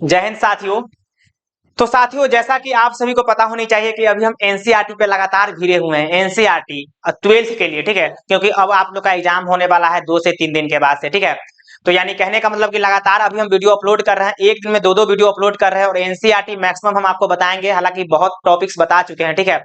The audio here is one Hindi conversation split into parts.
जय हिंद साथियों। तो साथियों, जैसा कि आप सभी को पता होनी चाहिए कि अभी हम एनसीईआरटी पे लगातार भिड़े हुए हैं। एनसीईआरटी 12th के लिए, ठीक है, क्योंकि अब आप लोग का एग्जाम होने वाला है 2 से 3 दिन के बाद से, ठीक है। तो यानी कहने का मतलब कि लगातार अभी हम वीडियो अपलोड कर रहे हैं, एक दिन में दो दो वीडियो अपलोड कर रहे हैं और एनसीईआरटी मैक्सिमम हम आपको बताएंगे। हालांकि बहुत टॉपिक्स बता चुके हैं, ठीक है।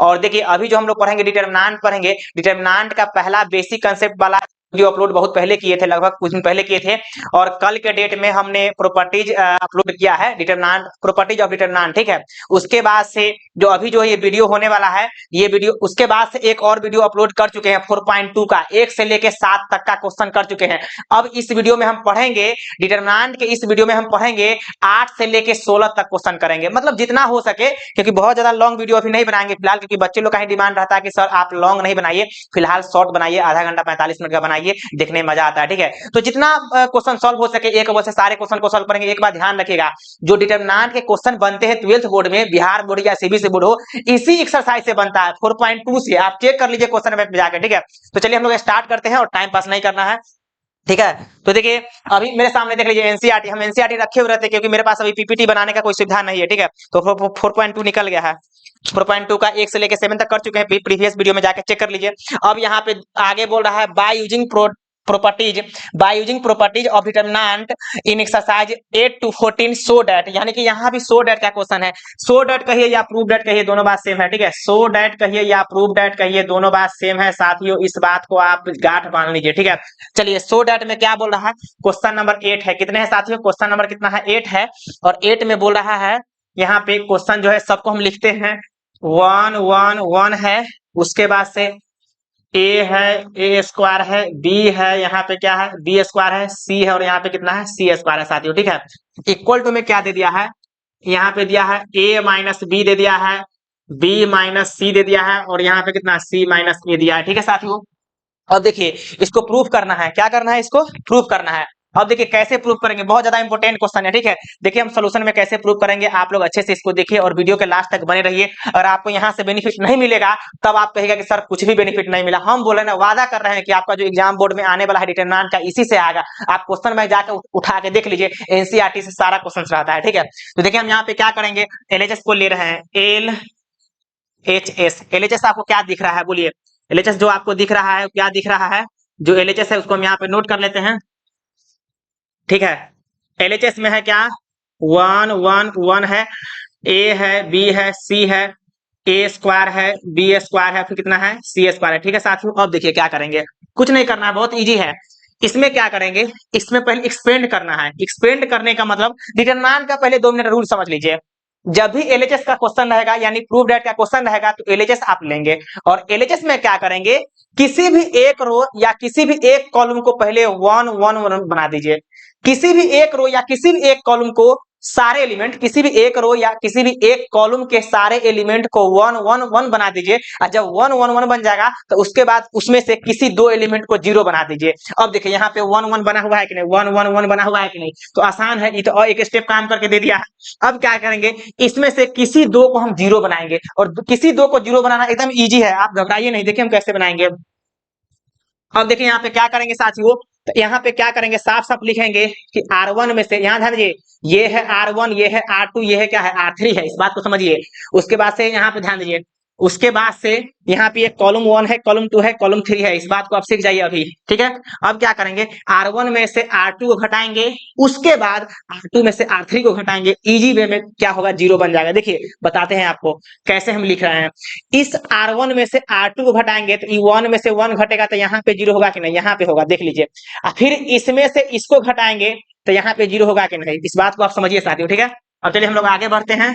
और देखिए, अभी जो हम लोग पढ़ेंगे डिटरमिनेंट पढ़ेंगे। डिटरमिनेंट का पहला बेसिक कंसेप्ट वाला वीडियो अपलोड बहुत पहले किए थे, लगभग कुछ दिन पहले किए थे। और कल के डेट में हमने प्रॉपर्टीज अपलोड किया है, डिटरमिनेंट, प्रॉपर्टीज ऑफ डिटरमिनेंट, ठीक है। उसके बाद से जो अभी जो ये वीडियो होने वाला है, ये वीडियो उसके बाद से एक और वीडियो अपलोड कर चुके हैं 4.2 का, 1 से लेके 7 तक का क्वेश्चन कर चुके हैं। अब इस वीडियो में हम पढ़ेंगे डिटरमिनेंट के, इस वीडियो में हम पढ़ेंगे 8 से लेके 16 तक क्वेश्चन करेंगे, मतलब जितना हो सके, क्योंकि बहुत ज्यादा लॉन्ग वीडियो अभी नहीं बनाएंगे फिलहाल, क्योंकि बच्चे लोग का ही डिमांड रहता है कि सर आप लॉन्ग नहीं बनाइए, फिलहाल शॉर्ट बनाइए, आधा घंटा 45 मिनट का बनाइए, देखने में मजा आता है, ठीक है। तो जितना क्वेश्चन सॉल्व हो सके एक बार से सारे क्वेश्चन को सॉल्व करेंगे। एक बात ध्यान रखिएगा, जो डिटरमिनेंट के क्वेश्चन बनते हैं 12th बोर्ड में, बिहार बोर्ड या सीबीएसई बोर्ड हो, इसी एक्सरसाइज से बनता है 4.2 से। आप चेक कर लीजिए क्वेश्चन में जाकर, ठीक है। तो चलिए हम लोग स्टार्ट करते हैं और टाइम पास नहीं करना है, ठीक है। तो देखिए, अभी मेरे सामने देख लीजिए एनसीईआरटी, हम एनसीईआरटी रखे हुए रहते हैं क्योंकि मेरे पास अभी पीपीटी बनाने का कोई सुविधा नहीं है, ठीक है। तो 4.2 निकल गया है। 4.2 का 1 से लेके 7 तक कर चुके हैं, प्रीवियस वीडियो में जाके चेक कर लीजिए। अब यहाँ पे आगे बोल रहा है by using properties, by using properties of determinant in exercise 8 to 14 so that, यानी कि यहाँ भी सो डैट का क्वेश्चन है। सो डैट कहिए या प्रूव डैट कहिए, दोनों बात सेम है, ठीक है। सो डैट कहिए या प्रूव डैट कहिए, दोनों बात सेम है साथियों, इस बात को आप गांठ बांध लीजिए, ठीक है। चलिए, सो डैट में क्या बोल रहा है, क्वेश्चन नंबर 8 है, कितने हैं साथियों, क्वेश्चन नंबर कितना है, 8 है। और 8 में बोल रहा है, यहाँ पे क्वेश्चन जो है सबको हम लिखते हैं 1 1 1 है। उसके बाद से ए है, ए स्क्वायर है, बी है, यहाँ पे क्या है, बी स्क्वायर है, सी है, और यहाँ पे कितना है, सी स्क्वायर है साथियों, ठीक है। इक्वल टू में क्या दे दिया है, यहाँ पे दिया है ए माइनस बी दे दिया है, बी माइनस सी दे दिया है, और यहाँ पे कितना, सी माइनस ए दिया है, ठीक है साथियों। अब देखिए, इसको प्रूफ करना है, क्या करना है, इसको प्रूफ करना है। अब देखिए कैसे प्रूफ करेंगे, बहुत ज्यादा इंपॉर्टेंट क्वेश्चन है, ठीक है। देखिए हम सोल्यूशन में कैसे प्रूफ करेंगे, आप लोग अच्छे से इसको देखिए और वीडियो के लास्ट तक बने रहिए। और आपको यहाँ से बेनिफिट नहीं मिलेगा तब आप कहेगा कि सर कुछ भी बेनिफिट नहीं मिला। हम बोले ना, वादा कर रहे हैं कि आपका जो एग्जाम बोर्ड में आने वाला है डिटरमिनेंट का, इसी से आएगा। आप क्वेश्चन में जाकर उठा के देख लीजिए, एनसीईआरटी से सारा क्वेश्चन रहता है, ठीक है। तो देखिए हम यहाँ पे क्या करेंगे, एलएचएस को ले रहे हैं, एल एच एस। एलएचएस आपको क्या दिख रहा है, बोलिए। एलएचएस जो आपको दिख रहा है, क्या दिख रहा है, जो एलएचएस है उसको हम यहाँ पे नोट कर लेते हैं, ठीक है। एलएचएस में है क्या, 1 1 1 है, ए है, बी है, सी है, ए स्क्वायर है, बी स्क्वायर है, फिर कितना है, सी स्क्वायर है, ठीक है साथियों। अब देखिए क्या करेंगे, कुछ नहीं करना है, बहुत इजी है। इसमें क्या करेंगे, इसमें पहले एक्सपेंड करना है। एक्सपेंड करने का मतलब, डिटरमिनेंट का पहले 2 मिनट रूल समझ लीजिए। जब भी एलएचएस का क्वेश्चन रहेगा, यानी प्रूफ डेट का क्वेश्चन रहेगा, तो एलएचएस आप लेंगे। और एलएचएस में क्या करेंगे, किसी भी एक रो या किसी भी एक कॉलम को पहले 1 1 1 बना दीजिए। किसी भी एक रो या किसी भी एक कॉलम को, सारे एलिमेंट, किसी भी एक रो या किसी भी एक कॉलम के सारे एलिमेंट को 1 1 1 बना दीजिए। और जब 1 1 1 बन जाएगा तो उसके बाद उसमें से किसी 2 एलिमेंट को 0 बना दीजिए। अब देखिए यहाँ पे 1 1 बना हुआ है कि नहीं, 1 1 1 बना हुआ है कि नहीं, तो आसान है, ये तो और एक स्टेप काम करके दे दिया है। अब क्या करेंगे, इसमें से किसी 2 को हम 0 बनाएंगे, और किसी 2 को 0 बनाना एकदम ईजी है, आप घबराइए नहीं, देखिए हम कैसे बनाएंगे। अब देखिए यहाँ पे क्या करेंगे साथियों, तो यहाँ पे क्या करेंगे, साफ साफ लिखेंगे कि R1 में से, यहाँ ध्यान दीजिए, ये है R1, ये है R2, ये है क्या है, R3 है, इस बात को समझिए। उसके बाद से यहाँ पे ध्यान दीजिए, उसके बाद से यहाँ पे कॉलम 1 है, कॉलम 2 है, कॉलम 3 है, इस बात को आप सीख जाइए अभी, ठीक है। अब क्या करेंगे, R1 में से R2 को घटाएंगे, उसके बाद R2 में से R3 को घटाएंगे, इजी वे में क्या होगा, 0 बन जाएगा। देखिए बताते हैं आपको कैसे हम लिख रहे हैं। इस R1 में से R2 को घटाएंगे तो 1 में से 1 घटेगा तो यहाँ पे 0 होगा कि नहीं, यहाँ पे होगा, देख लीजिए। फिर इसमें से इसको घटाएंगे तो यहाँ पे 0 होगा कि नहीं, इस बात को आप समझिए साथियों, ठीक है। अब चलिए हम लोग आगे बढ़ते हैं,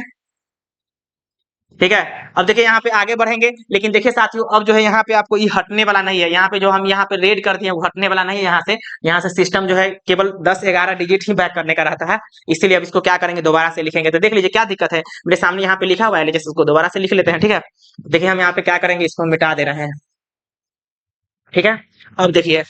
ठीक है। अब देखिए यहाँ पे आगे बढ़ेंगे, लेकिन देखिए साथियों, अब जो है यहाँ पे आपको ये हटने वाला नहीं है, यहाँ पे जो हम यहाँ पे रेड कर दिए वो हटने वाला नहीं है। यहाँ से सिस्टम जो है केवल 10 11 डिजिट ही बैक करने का रहता है, इसीलिए अब इसको क्या करेंगे, दोबारा से लिखेंगे। तो देख लीजिए क्या दिक्कत है, मेरे सामने यहाँ पे लिखा हुआ है, जैसे उसको दोबारा से लिख लेते हैं, ठीक है। देखिए हम यहाँ पे क्या करेंगे, इसको मिटा दे रहे हैं, ठीक है। अब देखिए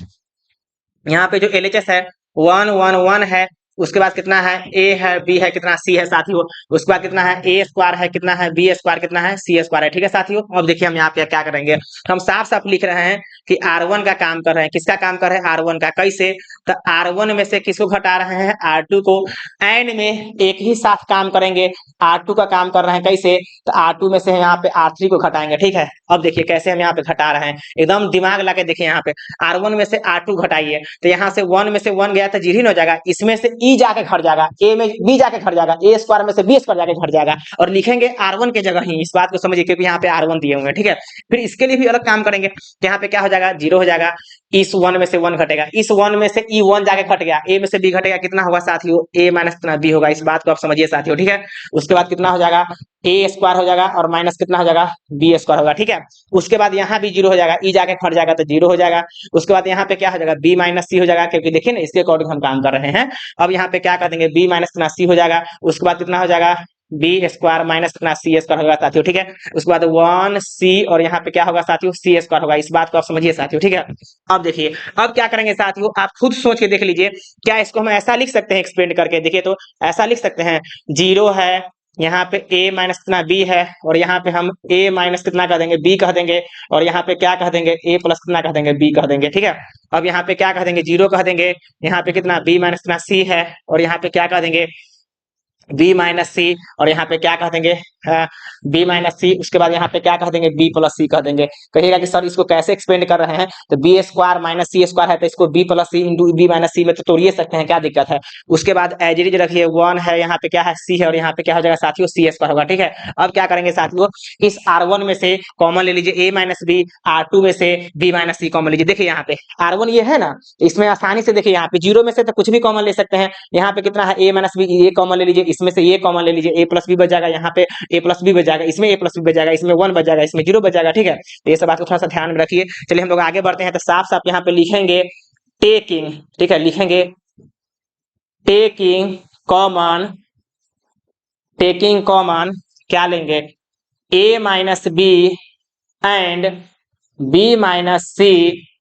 यहाँ पे जो एलएचएस है 1 1 1 है, उसके बाद कितना है ए है, बी है, कितना सी है साथियों। उसके बाद कितना है ए स्क्वायर है, कितना है बी स्क्वायर, कितना है सी स्क्वायर है। ठीक है साथियों, अब देखिए हम यहाँ पे क्या करेंगे, हम साफ साफ लिख रहे हैं कि R1 का काम कर रहे हैं। किसका काम कर रहे हैं? R1 का। कैसे? तो R1 में से किसको घटा रहे हैं? R2 को। एंड में एक ही साथ काम करेंगे, R2 का काम कर रहे हैं। कैसे? तो R2 में से यहाँ पे R3 को घटाएंगे। ठीक है, अब देखिए कैसे हम यहाँ पे घटा रहे हैं, एकदम दिमाग लगा के देखिए। यहाँ पे R1 में से R2 घटाइए तो यहाँ से 1 में से 1 गया तो 0 ही हो जाएगा। इसमें से E जाके घट जाएगा, A में B जाके घट जाएगा, A स्क्वायर में से B स्क्वायर जाके घट जाएगा और लिखेंगे R1 के जगह ही। इस बात को समझिए क्योंकि यहाँ पे R1 दिए हुए हैं। ठीक है, फिर इसके लिए भी अलग काम करेंगे। यहाँ पे क्या हो जाएगा? 0 हो जाएगा। इस 1 में से 1 घटेगा, इस 1 में से E1 जाके घट गया, A में से B घटेगा, कितना होगा साथियों? A माइनस कितना B होगा। इस बात को आप समझिए साथियों। ठीक है, उसके बाद कितना हो जाएगा? A स्क्वायर हो जाएगा और माइनस कितना हो जाएगा? B स्क्वायर होगा। ठीक है, उसके बाद यहाँ भी 0 हो जाएगा, E जाके घट जाएगा तो 0 हो जाएगा। उसके बाद यहाँ पे क्या हो जाएगा? B माइनस C हो जाएगा, क्योंकि देखिए ना इसके अकॉर्डिंग हम काम कर रहे हैं। अब यहाँ पे क्या कर देंगे? B माइनस कितना C हो जाएगा। उसके बाद कितना हो जाएगा? बी स्क्वायर माइनस कितना सी स्क्वायर होगा साथियों। ठीक है, उसके बाद 1C और यहाँ पे क्या होगा साथियों? सी स्क्वायर होगा। इस बात को आप समझिए साथियों। ठीक है, अब देखिए अब क्या करेंगे साथियों, आप खुद सोच के देख लीजिए। क्या इसको हम ऐसा लिख सकते हैं एक्सपेंड करके? देखिए तो ऐसा लिख सकते हैं, 0 है, यहाँ पे a माइनस कितना b है और यहाँ पे हम a माइनस कितना कह देंगे? b कह देंगे और यहाँ पे क्या कह देंगे? a प्लस कितना कह देंगे? b कह देंगे। ठीक है, अब यहाँ पे क्या कह देंगे? 0 कह देंगे, यहाँ पे कितना b माइनस कितना c है और यहाँ पे क्या कह देंगे? बी माइनस सी और यहाँ पे क्या कह देंगे? बी माइनस सी। उसके बाद यहाँ पे क्या कह देंगे? बी प्लस सी कह देंगे। कहिएगा कि सर इसको कैसे एक्सपेंड कर रहे हैं? तो बी स्क्वायर माइनस सी स्क्वायर है तो इसको बी प्लस सी इंटू बी माइनस सी में तो तोड़िए सकते हैं, क्या दिक्कत है? उसके बाद एज इट इज रखिए, 1 है, यहाँ पे क्या है? सी है और यहाँ पे क्या हो जाएगा साथियों? सी स्क्वायर होगा। ठीक है, अब क्या करेंगे साथियों, इस R1 में से कॉमन ले लीजिए a माइनस बी, R2 में से b माइनस सी कॉमन लीजिए। देखिए यहाँ पे R1 ये है ना, इसमें आसानी से देखिए यहाँ पे 0 में से तो कुछ भी कॉमन ले सकते हैं। यहाँ पे कितना है? a माइनस बी, ये कॉमन ले लीजिए, इसमें से ये कॉमन ले लीजिए, a प्लस बी बच जाएगा, यहाँ पे a प्लस बी बच जाएगा, इसमें a प्लस बी बच जाएगा, इसमें 1 बच जाएगा, इसमें 0 बच जाएगा। ठीक है, तो ये सब बात को थोड़ा सा ध्यान में रखिए। चलिए हम लोग आगे बढ़ते हैं, तो साफ साफ यहाँ पे लिखेंगे टेकिंग। ठीक है, लिखेंगे टेकिंग कॉमन, टेकिंग कॉमन क्या लेंगे? a minus B and b minus C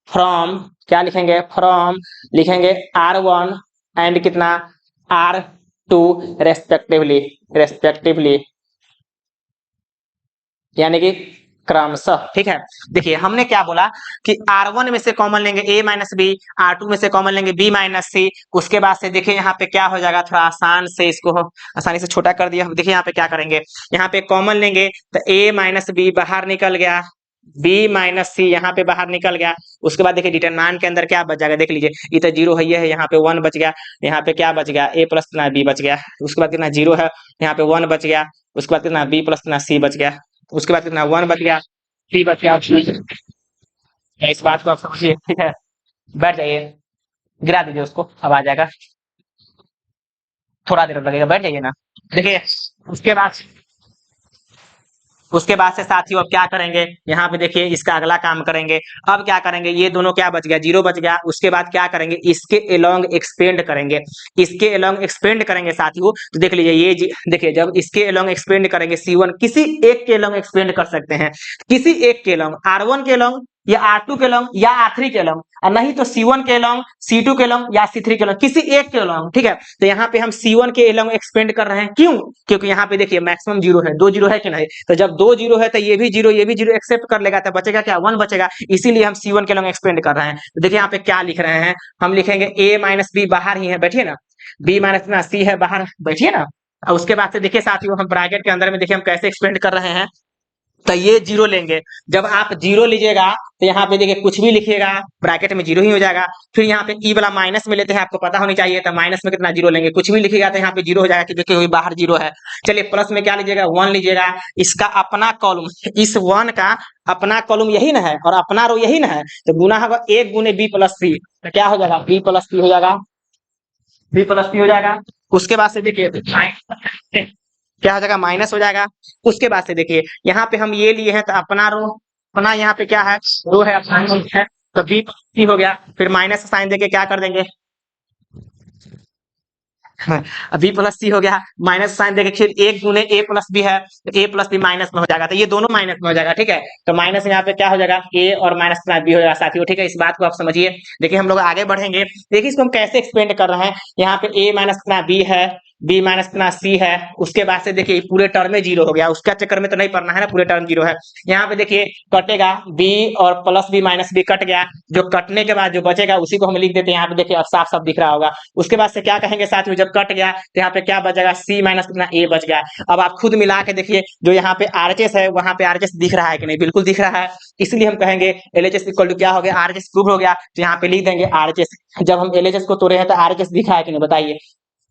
from, क्या लिखेंगे? फ्रॉम लिखेंगे R1 एंड कितना? R2 रेस्पेक्टिवली, रेस्पेक्टिवली यानी कि क्रमशः। ठीक है, देखिए हमने क्या बोला कि R1 में से कॉमन लेंगे a माइनस बी, R2 में से कॉमन लेंगे b माइनस सी। उसके बाद से देखिए यहाँ पे क्या हो जाएगा, थोड़ा आसान से इसको आसानी से छोटा कर दिया। देखिए यहाँ पे क्या करेंगे, यहाँ पे कॉमन लेंगे तो a माइनस बी बाहर निकल गया, b माइनस सी यहाँ पे बाहर निकल गया। उसके बाद देखिए डिटरमिनेंट के अंदर क्या बच जाएगा? देख लीजिए, ये तो 0 है, ये है, यहाँ पे 1 बच गया, यहाँ पे क्या बच गया? a प्लस कितना b बच गया। उसके बाद कितना? 0 है, यहाँ पे 1 बच गया। उसके बाद कितना? b प्लस कितना c बच गया। उसके बाद कितना? 1 बच गया, c बच गया। इस बात को आप समझिए। ठीक है, बैठ जाइए, गिरा दीजिए उसको, अब आ जाएगा, थोड़ा देर लगेगा, बैठ जाइए ना। देखिए उसके बाद से साथियों अब क्या करेंगे, यहाँ पे देखिए इसका अगला काम करेंगे। अब क्या करेंगे, ये दोनों क्या बच गया? 0 बच गया। उसके बाद क्या करेंगे? इसके अलोंग एक्सपेंड करेंगे, इसके अलोंग एक्सपेंड करेंगे साथियों। तो देख लीजिए ये देखिए, जब इसके अलोंग एक्सपेंड करेंगे C1, किसी एक के अलोंग एक्सपेंड कर सकते हैं, किसी एक के अलोंग, R1 के अलोंग या R2 के अलोंग या R3 के अलोंग, और नहीं तो C1 के अलोंग, C2 के अलोंग या C3 के अलोंग, किसी एक के अलोंग। ठीक है, तो यहाँ पे हम C1 के अलोंग एक्सपेंड कर रहे हैं, क्यों? क्योंकि यहाँ पे देखिए मैक्सिमम 0 है, 2 0 है कि नहीं? तो जब 2 0 है तो ये भी 0, ये भी 0 एक्सेप्ट कर लेगा, तो बचेगा क्या? 1 बचेगा, इसीलिए हम C1 के अलोंग एक्सपेंड कर रहे हैं। तो देखिए यहाँ पे क्या लिख रहे हैं, हम लिखेंगे a माइनस बी बाहर ही है, बैठिए ना, b माइनस ना c है बाहर, बैठिए ना। और उसके बाद से देखिए साथियों, हम ब्रैकेट के अंदर में देखिए हम कैसे एक्सपेंड कर रहे हैं, तो ये 0 लेंगे। जब आप 0 लीजिएगा तो यहाँ पे देखिए कुछ भी लिखिएगा ब्रैकेट में 0 ही हो जाएगा। फिर यहाँ पे ई वाला माइनस में लेते हैं, आपको पता होनी चाहिए, तो माइनस में कितना? 0 लेंगे, कुछ भी लिखिएगा तो यहाँ पे 0 हो जाएगा, कि देखिए बाहर 0 है। चलिए प्लस में क्या लीजिएगा? 1 लीजिएगा, इसका अपना कॉलम, इस 1 का अपना कॉलम यही ना है और अपना रो यही ना है, तो गुना होगा 1 गुने b प्लस सी, तो क्या हो जाएगा? b प्लस सी हो जाएगा, b प्लस सी हो जाएगा। उसके बाद से देखिए क्या हो जाएगा? माइनस हो जाएगा। उसके बाद से देखिए यहाँ पे हम ये लिए हैं तो अपना रो, अपना यहाँ पे क्या है? रो है, अपना है, तो बी हो गया। फिर माइनस साइन देके क्या कर देंगे? बी प्लस सी हो गया, माइनस साइन देके फिर एक गुने ए प्लस बी है, तो ए प्लस बी माइनस में हो जाएगा, तो ये दोनों माइनस में हो जाएगा, ठीक है। तो माइनस यहाँ पे क्या हो जाएगा, ए और माइनस प्लस बी हो जाएगा साथियों, ठीक है। इस बात को आप समझिए। देखिए हम लोग आगे बढ़ेंगे, देखिए इसको हम कैसे एक्सपेंड कर रहे हैं। यहाँ पे ए माइनस प्लस बी है, बी माइनस प्लस सी है, उसके बाद से देखिए पूरे टर्म में जीरो हो गया, उसका चक्कर में तो नहीं पड़ना है ना, पूरे टर्म जीरो है। यहाँ पे देखिए कटेगा, बी और plus B minus B cut गया, जो कटने के बाद जो बचेगा उसी को हम लिख देते हैं। यहाँ पे देखिए अब साफ साफ दिख रहा होगा। उसके बाद से क्या कहेंगे साथियों, जब कट गया तो यहाँ पे क्या बचेगा, सी माइनस कितना ए बच गया। अब आप खुद मिला के देखिए, जो यहाँ पे आरएचएस है वहां पे आरएचएस दिख रहा है कि नहीं, बिल्कुल दिख रहा है। इसलिए हम कहेंगे एलएचएस इक्वल टू क्या हो गया, आरएचएस प्रूव हो गया, तो यहाँ पे लिख देंगे आरएचएस। जब हम एलएचएस को तोड़े हैं तो आरएचएस दिखा है कि नहीं बताइए,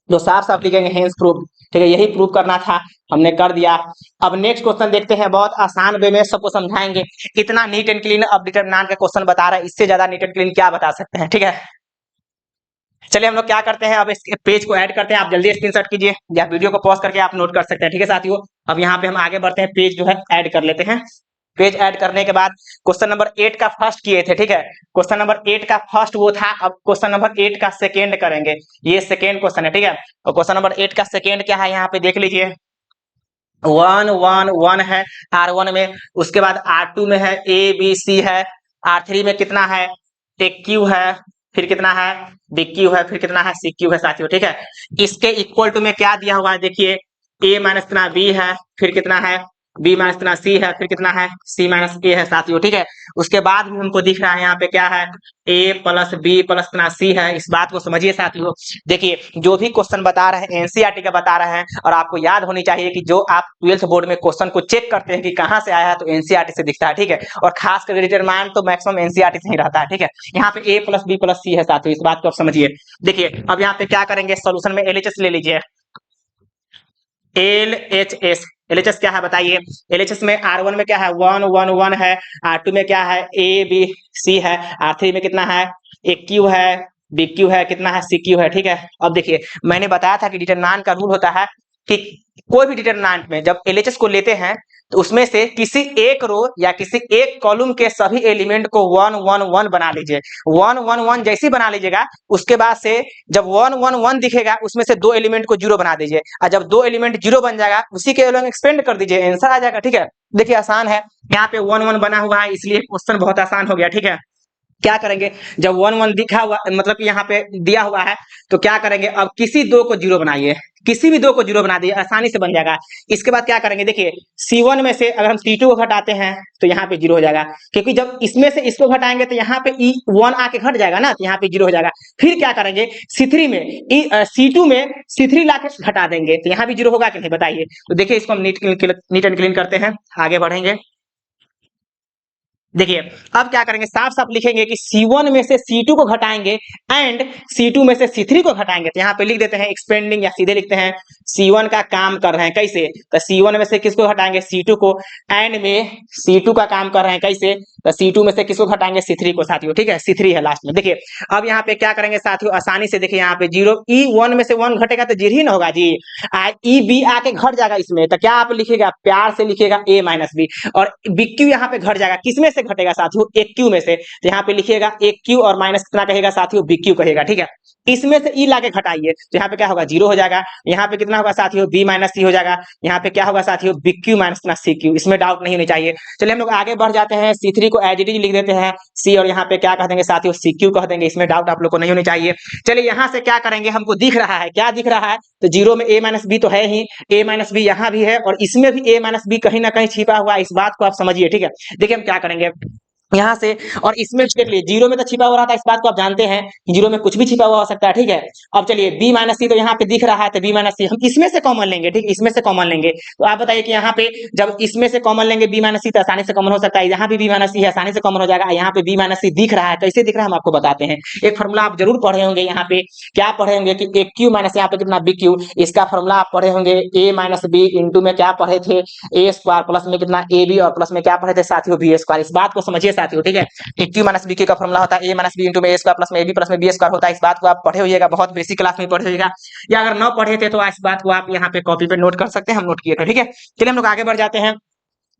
तो साफ साफ लिखेंगे हेंस प्रूव, ठीक है। यही प्रूव करना था, हमने कर दिया। अब नेक्स्ट क्वेश्चन देखते हैं, बहुत आसान वे में सबको समझाएंगे। इतना नीट एंड क्लीन अब डिटरमिनेंट का क्वेश्चन बता रहा है, इससे ज्यादा नीट एंड क्लीन क्या बता सकते हैं, ठीक है। चलिए हम लोग क्या करते हैं, अब इस पेज को ऐड करते हैं। आप जल्दी स्क्रीनशॉट कीजिए या वीडियो को पॉज करके आप नोट कर सकते हैं, ठीक है साथियों। अब यहाँ पे हम आगे बढ़ते हैं, पेज जो है ऐड कर लेते हैं। पेज ऐड करने के बाद क्वेश्चन नंबर 8 का फर्स्ट किए थे, ठीक है। क्वेश्चन नंबर 8 का फर्स्ट वो था, अब क्वेश्चन नंबर 8 का सेकेंड करेंगे। ये सेकेंड क्वेश्चन है, ठीक है। और क्वेश्चन नंबर 8 का सेकेंड क्या है, यहाँ पे देख लीजिए, 1 1 1 है R1 में, उसके बाद R2 में है ए बी सी है, R3 में कितना है, एक क्यू है, फिर कितना है बी क्यू है, फिर कितना है सी क्यू है साथियों, ठीक है। इसके इक्वल टू में क्या दिया हुआ है, देखिए ए माइनस कितना बी है, फिर कितना है बी माइनस कितना सी है, फिर कितना है सी माइनस ए है साथियों, ठीक है। उसके बाद भी हमको दिख रहा है यहाँ पे क्या है, ए प्लस बी प्लस कितना सी है। इस बात को समझिए साथियों। देखिए जो भी क्वेश्चन बता रहे हैं एनसीईआरटी का बता रहे हैं, और आपको याद होनी चाहिए कि जो आप 12th बोर्ड में क्वेश्चन को चेक करते हैं कि कहाँ से आया है, तो एनसीईआरटी से दिखता है, ठीक है। और खास कर डिटरमिनेंट तो मैक्सिमम एनसीईआरटी से ही रहता है, ठीक है। यहाँ पे ए प्लस बी प्लस सी है साथियों, इस बात को आप समझिए। देखिए अब यहाँ पे क्या करेंगे, सोल्यूशन में एलएचएस ले लीजिए, एलएचएस। एलएचएस क्या है बताइए, एलएचएस में R1 में क्या है, 1 1 1 है, R2 में क्या है, ए बी सी है, R3 में कितना है, एक क्यू है, बी क्यू है, कितना है सी क्यू है, ठीक है। अब देखिए मैंने बताया था कि डिटरमिनेंट का रूल होता है कि कोई भी डिटरमिनेंट में जब एलएचएस को लेते हैं तो उसमें से किसी एक रो या किसी एक कॉलम के सभी एलिमेंट को 1 1 1 बना लीजिए। 1 1 1 जैसे बना लीजिएगा, उसके बाद से जब 1 1 1 दिखेगा उसमें से दो एलिमेंट को जीरो बना दीजिए, और जब दो एलिमेंट जीरो बन जाएगा उसी के अलॉन्ग एक्सपेंड कर दीजिए, आंसर आ जाएगा, ठीक है। देखिए आसान है, यहाँ पे 1 1 बना हुआ है इसलिए क्वेश्चन बहुत आसान हो गया, ठीक है। क्या करेंगे, जब 1 1 दिखा हुआ मतलब कि यहाँ पे दिया हुआ है, तो क्या करेंगे, अब किसी दो को जीरो बनाइए, किसी भी दो को जीरो बना दिए, आसानी से बन जाएगा। इसके बाद क्या करेंगे, देखिए C1 में से अगर हम C2 को घटाते हैं तो यहाँ पे जीरो हो जाएगा, क्योंकि जब इसमें से इसको घटाएंगे तो यहाँ पे E1 आके घट जाएगा ना, तो यहाँ पे जीरो हो जाएगा। फिर क्या करेंगे, C3 में C2 में C3 लाके घटा देंगे, तो यहाँ भी जीरो होगा कि नहीं बताइए। तो देखिए इसको हम नीट एंड क्लीन करते हैं, आगे बढ़ेंगे। देखिए अब क्या करेंगे, साफ साफ लिखेंगे कि C1 में से C2 को घटाएंगे एंड C2 में से C3 को घटाएंगे, तो यहाँ पे लिख देते हैं एक्सपेंडिंग, या सीधे लिखते हैं C1 का काम कर रहे हैं, कैसे, तो C1 में से किसको घटाएंगे, C2 को, एंड में C2 का काम कर रहे हैं, कैसे, तो C2 में से किसको घटाएंगे, C3 को साथियों, ठीक है। C3 है लास्ट में। देखिए अब यहाँ पे क्या करेंगे साथियों, आसानी से देखिए यहाँ पे जीरो, E1 में से 1 घटेगा तो जीरो ही ना होगा जी, EB आके घट जाएगा इसमें, तो क्या आप लिखेगा, प्यार से लिखेगा A माइनस बी, और BQ यहाँ पे घट जाएगा, किसमें से घटेगा साथियों, एक क्यू में से, तो यहाँ पे लिखिएगा एक क्यू और माइनस कितना कहेगा साथियों, बी क्यू कहेगा, ठीक है। इसमें से ई लाके घटाइए तो यहाँ पे क्या होगा, जीरो हो जाएगा। यहाँ पे कितना होगा साथियों, बी माइनस सी हो जाएगा। यहाँ पे क्या होगा साथियों, B cube minus C cube, इसमें डाउट नहीं होनी चाहिए। चलिए हम लोग आगे बढ़ जाते हैं, C3 को एज इट इज लिख देते हैं सी, और यहाँ पे क्या कह देंगे साथियों, सी क्यू कह देंगे, इसमें डाउट आप लोग को नहीं होनी चाहिए। चलिए यहाँ से क्या करेंगे, हमको दिख रहा है, क्या दिख रहा है, तो जीरो में a माइनस बी तो है ही, a माइनस बी यहाँ भी है, और इसमें भी a माइनस बी कहीं ना कहीं छिपा हुआ है, इस बात को आप समझिए, ठीक है। देखिए हम क्या करेंगे यहाँ से, और इसमें देख लिए जीरो में तो छिपा हुआ रहा था, इस बात को आप जानते हैं कि जीरो में कुछ भी छिपा हुआ हो सकता है, ठीक है। अब चलिए बी माइनस सी तो यहाँ पे दिख रहा है, तो बी माइनस सी हम इसमें से कॉमन लेंगे, ठीक, इसमें से कॉमन लेंगे। तो आप बताइए कि यहाँ पे जब इसमें से कॉमन लेंगे बी माइनस सी तो आसानी से कॉमन हो सकता है, यहाँ भी बी माइनस सी है, आसानी से कॉमन हो जाएगा। यहाँ पे बी माइनस सी दिख रहा है, कैसे दिख रहा है हम आपको बताते हैं। एक फॉर्मूला आप जरूर पढ़े होंगे, यहाँ पे क्या पढ़े होंगे कि एक क्यू माइनस यहाँ पे कितना बी क्यू, इसका फॉर्मूला आप पढ़े होंगे ए माइनस बी इंटू में क्या पढ़े थे, ए स्क्वायर प्लस में कितना ए बी, और प्लस में क्या पढ़े थे साथियों, बी स्क्वायर। इस बात को समझिए साथियों, ठीक है। क्यू माइनस बी का फॉर्मूला होता है ए माइनस बी इंटू में ए स्क्वायर प्लस में ए बी प्लस में बी स्क्वायर होता है। इस बात को आप पढ़े होइएगा, बहुत बेसिक क्लास में पढ़े होइएगा, या अगर न पढ़े थे तो इस बात को आप यहाँ पे कॉपी पे नोट कर सकते हैं, हम नोट किए थे, ठीक है। चलिए हम लोग आगे बढ़ जाते हैं।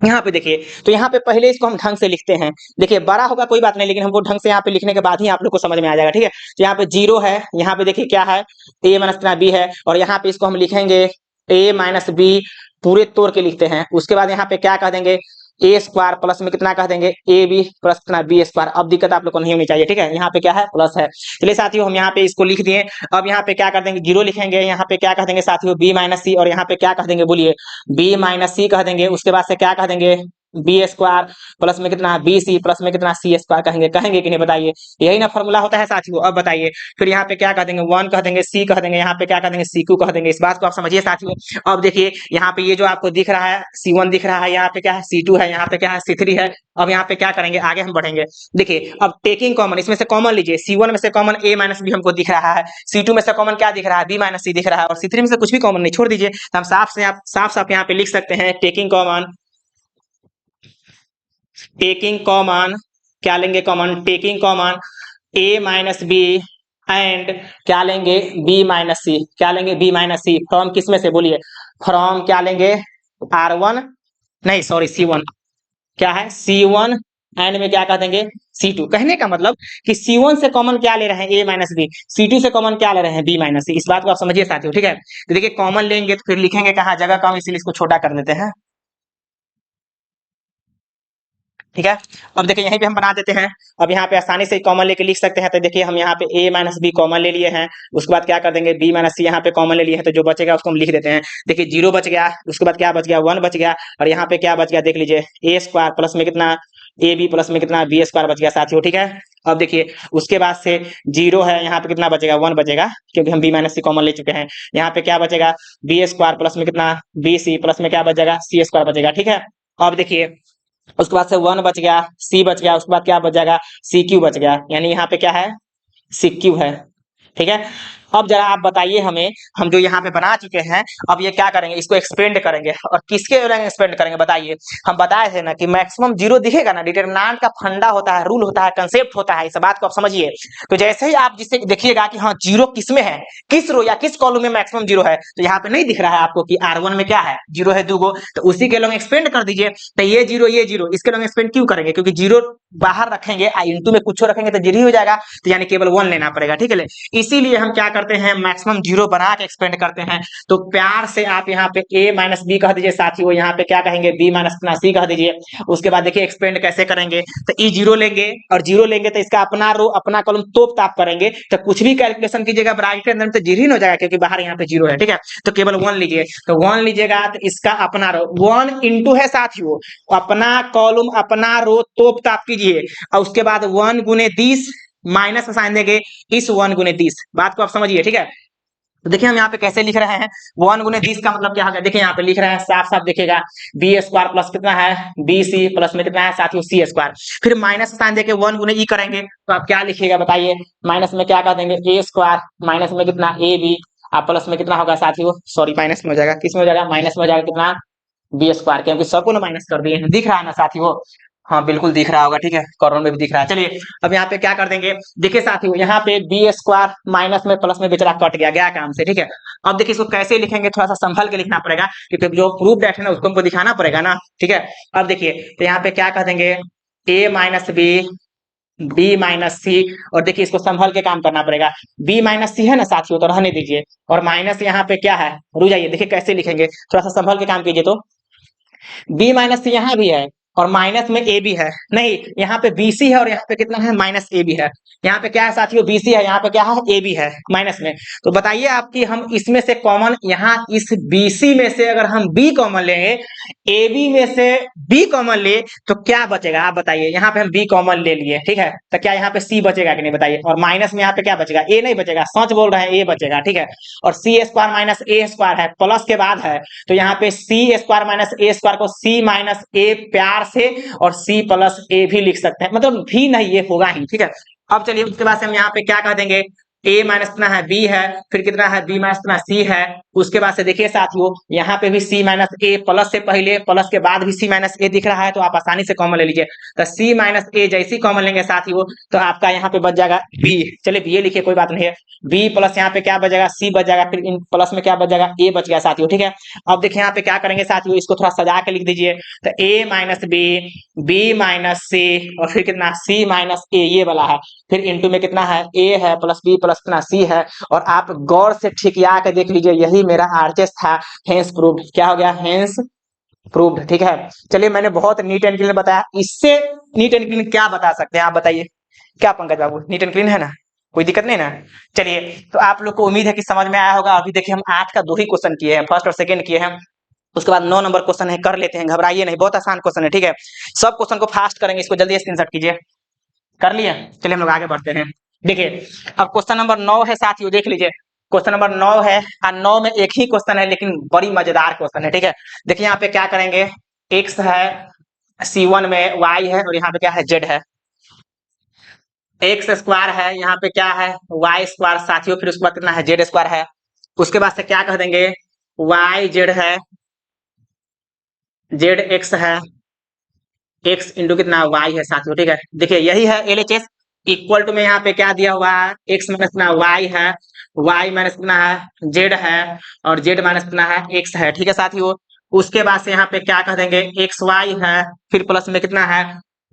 यहाँ पे देखिए, तो यहाँ पे पहले इसको हम ढंग से लिखते हैं। देखिए बड़ा होगा कोई बात नहीं, लेकिन हमको ढंग से यहाँ पे लिखने के बाद ही आप लोग को समझ में आ जाएगा, ठीक है। तो यहाँ पे 0 है, यहाँ पे देखिए क्या है, a माइनस कितना b है, और यहाँ पे इसको हम लिखेंगे a माइनस b, पूरे तोड़ के लिखते हैं। उसके बाद यहाँ पे क्या कह देंगे, ए स्क्वायर प्लस में कितना कह देंगे, ए बी प्लस कितना बी स्क्वायर। अब दिक्कत आप लोग को नहीं होनी चाहिए, ठीक है। यहाँ पे क्या है, प्लस है। चलिए साथियों, हम यहाँ पे इसको लिख दिए। अब यहाँ पे क्या कर देंगे, 0 लिखेंगे, यहाँ पे क्या कह देंगे साथियों, बी माइनस सी, और यहाँ पे क्या कह देंगे बोलिए, बी माइनस सी कह देंगे। उसके बाद से क्या कह देंगे, बी स्क्वायर प्लस में कितना बी सी, प्लस में कितना सी स्क्वायर। कहेंगे कहेंगे कि नहीं बताइए, यही ना फॉर्मूला होता है साथियों। अब बताइए, फिर यहाँ पे क्या कह देंगे, 1 कह देंगे, सी कह देंगे, यहाँ पे क्या कह देंगे, सी क्यू कह देंगे। इस बात को आप समझिए साथियों। अब देखिए यहाँ पे ये जो आपको दिख रहा है C1 दिख रहा है, यहाँ पे क्या है C2 है, यहाँ पे क्या है C3 है। अब यहाँ पे क्या करेंगे, आगे हम बढ़ेंगे। देखिए अब टेकिंग कॉमन, इसमें से कॉमन लीजिए, C1 में से कॉमन a माइनस बी हमको दिख रहा है, C2 में से कॉमन क्या दिख रहा है, b माइनस सी दिख रहा है, और C3 में से कुछ भी कॉमन नहीं, छोड़ दीजिए। तो हम साफ से आप साफ यहाँ पे लिख सकते हैं, टेकिंग कॉमन क्या लेंगे, common taking common a minus B and क्या लेंगे, b माइनस सी। क्या लेंगे, b माइनस सी, फ्रॉम किस में से बोलिए, फ्रॉम क्या लेंगे, R1 नहीं सॉरी C1, क्या है C1 एंड में क्या कह देंगे C2। कहने का मतलब कि C1 से कॉमन क्या ले रहे हैं, a माइनस बी, C2 से कॉमन क्या ले रहे हैं, b माइनस सी। इस बात को आप समझिए साथियों, ठीक है। तो देखिए कॉमन लेंगे तो फिर लिखेंगे कहाँ, जगह कम, इसीलिए इसको छोटा कर देते हैं, ठीक है। अब देखिए यहीं पे हम बना देते हैं। अब यहाँ पे आसानी से कॉमन लेके लिख सकते हैं। तो देखिए हम यहाँ पे a माइनस बी कॉमन ले लिए हैं, उसके बाद क्या कर देंगे, b माइनस सी यहाँ पे कॉमन ले लिए हैं, तो जो बचेगा उसको हम लिख देते हैं। देखिए 0 बच गया, उसके बाद क्या बच गया, 1 बच गया, और यहाँ पे क्या बच गया, देख लीजिए a स्क्वायर प्लस में कितना ए बी प्लस में कितना बी स्क्वायर बच गया साथियों, ठीक है। अब देखिए उसके बाद से 0 है, यहाँ पे कितना बचेगा, 1 बचेगा, क्योंकि हम b माइनस सी कॉमन ले चुके हैं। यहाँ पे क्या बचेगा, बी स्क्वायर प्लस में कितना बी सी, प्लस में क्या बचेगा, सी स्क्वायर बचेगा, ठीक है। अब देखिए उसके बाद से 1 बच गया, सी बच गया, उसके बाद क्या बच जाएगा, सी क्यू बच गया, यानी यहाँ पे क्या है, सी क्यू है, ठीक है। अब जरा आप बताइए हमें, हम जो यहाँ पे बना चुके हैं, अब ये क्या करेंगे, इसको एक्सपेंड करेंगे, और किसके एक्सपेंड करेंगे बताइए। हम बताए थे ना कि मैक्सिमम 0 दिखेगा ना, डिटरमिनेंट का फंडा होता है, रूल होता है, कंसेप्ट होता है, इस बात को आप समझिए। तो जैसे ही आप जिससे देखिएगा कि हाँ 0 किस में है, किस रो या किस कॉलम में मैक्सिमम 0 है, तो यहाँ पे नहीं दिख रहा है आपको कि R1 में क्या है, 0 है 2 गो, तो उसी के लोग एक्सपेंड कर दीजिए। तो ये 0 इसके लोग एक्सपेंड क्यों करेंगे, क्योंकि 0 बाहर रखेंगे, इंटू में कुछ रखेंगे तो 0 ही हो जाएगा, तो यानी केवल 1 लेना पड़ेगा, ठीक है। इसीलिए हम क्या करते हैं, मैक्सिमम 0 बना के एक्सपेंड करते हैं। तो प्यार से आप यहाँ पे a माइनस बी कह दीजिए साथियों, यहाँ पे क्या कहेंगे, b माइनस सी कह दीजिए। उसके बाद देखिए एक्सपेंड कैसे करेंगे, तो ई 0 लेंगे, और 0 लेंगे तो इसका अपना रो अपना कॉलम तोप ताप करेंगे, तो कुछ भी कैलकुलेशन कीजिएगा ब्रैकेट के अंदर तो 0 ही हो जाएगा, क्योंकि बाहर यहाँ पे 0 है, ठीक है। तो केवल 1 लीजिए, तो 1 लीजिएगा तो इसका अपना रो 1 इंटू है साथियों, अपना कॉलम अपना रो तोप ताप कीजिए, और उसके बाद 1 गुने 30 माइनस का साइन देंगे इस 1 गुने 30। बात को आप समझिए, ठीक है। तो देखिए हम यहाँ पे कैसे लिख रहे हैं, 1 गुने 30 का मतलब क्या होगा, देखिए यहाँ पे लिख रहे हैं, साफ साफ देखिएगा, बी स्क्वायर प्लस कितना है, बी सी, प्लस में कितना है साथियों, सी स्क्वायर। फिर माइनस साइन देके 1 गुने ई करेंगे, तो आप क्या लिखिएगा बताइए, माइनस में क्या कर देंगे, ए स्क्वायर, माइनस में कितना ए बी, आप प्लस में कितना होगा साथियों, सॉरी माइनस में हो जाएगा, किस में हो जाएगा, माइनस में हो जाएगा कितना, बी स्क्वायर, क्योंकि सबको ना माइनस कर दिए हैं, दिख रहा है ना साथियों। हाँ बिल्कुल दिख रहा होगा, ठीक है, कॉर्नर में भी दिख रहा है। चलिए अब यहाँ पे क्या कर देंगे, देखिए साथियों यहाँ पे बी स्क्वायर माइनस में प्लस में बेचारा कट गया, गया काम से, ठीक है। अब देखिए इसको कैसे लिखेंगे, थोड़ा सा संभल के लिखना पड़ेगा, क्योंकि जो प्रूफ डेट है ना उसको हमको दिखाना पड़ेगा ना, ठीक है। अब देखिए तो यहाँ पे क्या कह देंगे, a minus B, b minus C, और देखिए इसको संभल के काम करना पड़ेगा, b माइनस सी है ना साथियों, तो रहने दीजिए, और माइनस यहाँ पे क्या है, रुक जाइए, देखिए कैसे लिखेंगे, थोड़ा सा संभल के काम कीजिए। तो b माइनस सी यहाँ भी है, और माइनस में ए बी है, नहीं यहाँ पे BC है, और यहाँ पे कितना है, माइनस ए बी है। यहाँ पे क्या है साथियों, BC है, यहाँ पे क्या है, ए बी है माइनस में। तो बताइए आपकी, हम इसमें से कॉमन, यहाँ इस BC में से अगर हम B कॉमन लेंगे, AB में से B कॉमन ले, तो क्या बचेगा आप बताइए। यहाँ पे हम B कॉमन ले लिए, ठीक है, तो क्या यहाँ पे C बचेगा कि नहीं बताइए, और माइनस में यहाँ पे क्या बचेगा, A नहीं बचेगा, सच बोल रहे हैं, A बचेगा, ठीक है। और C square minus A square है, प्लस के बाद है, तो यहाँ पे C square minus A square को C माइनस A प्यार से और C प्लस A भी लिख सकते हैं, मतलब भी नहीं, ये होगा ही, ठीक है। अब चलिए उसके बाद से हम यहाँ पे क्या कह देंगे, ए माइनस कितना है बी है, फिर कितना है बी माइनस कितना सी है। उसके बाद से देखिए साथियों यहाँ पे भी सी माइनस ए, प्लस से पहले प्लस के बाद भी सी माइनस ए दिख रहा है, तो आप आसानी से कॉमन ले लीजिए। तो सी माइनस ए जैसी कॉमन लेंगे साथियों तो आपका यहाँ पे बच जाएगा बी। चलिए बी लिखिए, कोई बात नहीं है। बी प्लस यहाँ पे क्या बच जाएगा सी बच जाएगा, फिर इन प्लस में क्या बच जाएगा ए बच गया साथियों, ठीक है। अब देखिए यहाँ पे क्या करेंगे साथियों, इसको थोड़ा सजा के लिख दीजिए। तो ए minus B, B minus C, और फिर कितना सी माइनस ए ये वाला है, फिर इंटू में कितना है ए है प्लस बी प्लस कितना सी है। और आप गौर से ठिकिया के देख लीजिए, यही मेरा आरचेस था, हेंस प्रूव्ड। क्या हो गया, हेंस प्रूव्ड, ठीक है। चलिए मैंने बहुत नीट एंड क्लीन बताया, इससे नीट एंड क्लीन क्या बता सकते हैं आप बताइए, क्या पंकज बाबू नीट एंड क्लीन है ना, कोई दिक्कत नहीं ना। चलिए तो आप लोग को उम्मीद है कि समझ में आया होगा। अभी देखिए हम 8 का 2 ही क्वेश्चन किए हैं, फर्स्ट और सेकंड किए हैं, उसके बाद 9 नंबर क्वेश्चन है, कर लेते हैं, घबराइए नहीं, बहुत आसान क्वेश्चन है, ठीक है। सब क्वेश्चन को फास्ट करेंगे, इसको जल्दी स्क्रीनशॉट कीजिए, कर लिया। चलिए हम लोग आगे बढ़ते हैं। देखिए अब क्वेश्चन नंबर 9 है साथियों, देख लीजिए क्वेश्चन नंबर 9 है, और 9 में एक ही क्वेश्चन है लेकिन बड़ी मजेदार क्वेश्चन है, ठीक है। देखिए यहाँ पे क्या करेंगे, x है C1 में, y है, और यहाँ पे क्या है z है, एक्स स्क्वायर है, यहाँ पे क्या है वाई स्क्वायर साथियों, फिर उसके बाद कितना है जेड स्क्वायर है। उसके बाद से क्या कह देंगे वाई जेड है, जेड एक्स है, एक्स इंटू कितना वाई है साथियों, ठीक है। देखिए यही है एलएचएस, इक्वल टू में यहाँ पे क्या दिया हुआ है एक्स माइनस कितना वाई है, वाई माइनस कितना है जेड है, और जेड माइनस कितना है एक्स है, ठीक है साथियों। उसके बाद से यहाँ पे क्या कह देंगे एक्स वाई है, फिर प्लस में कितना है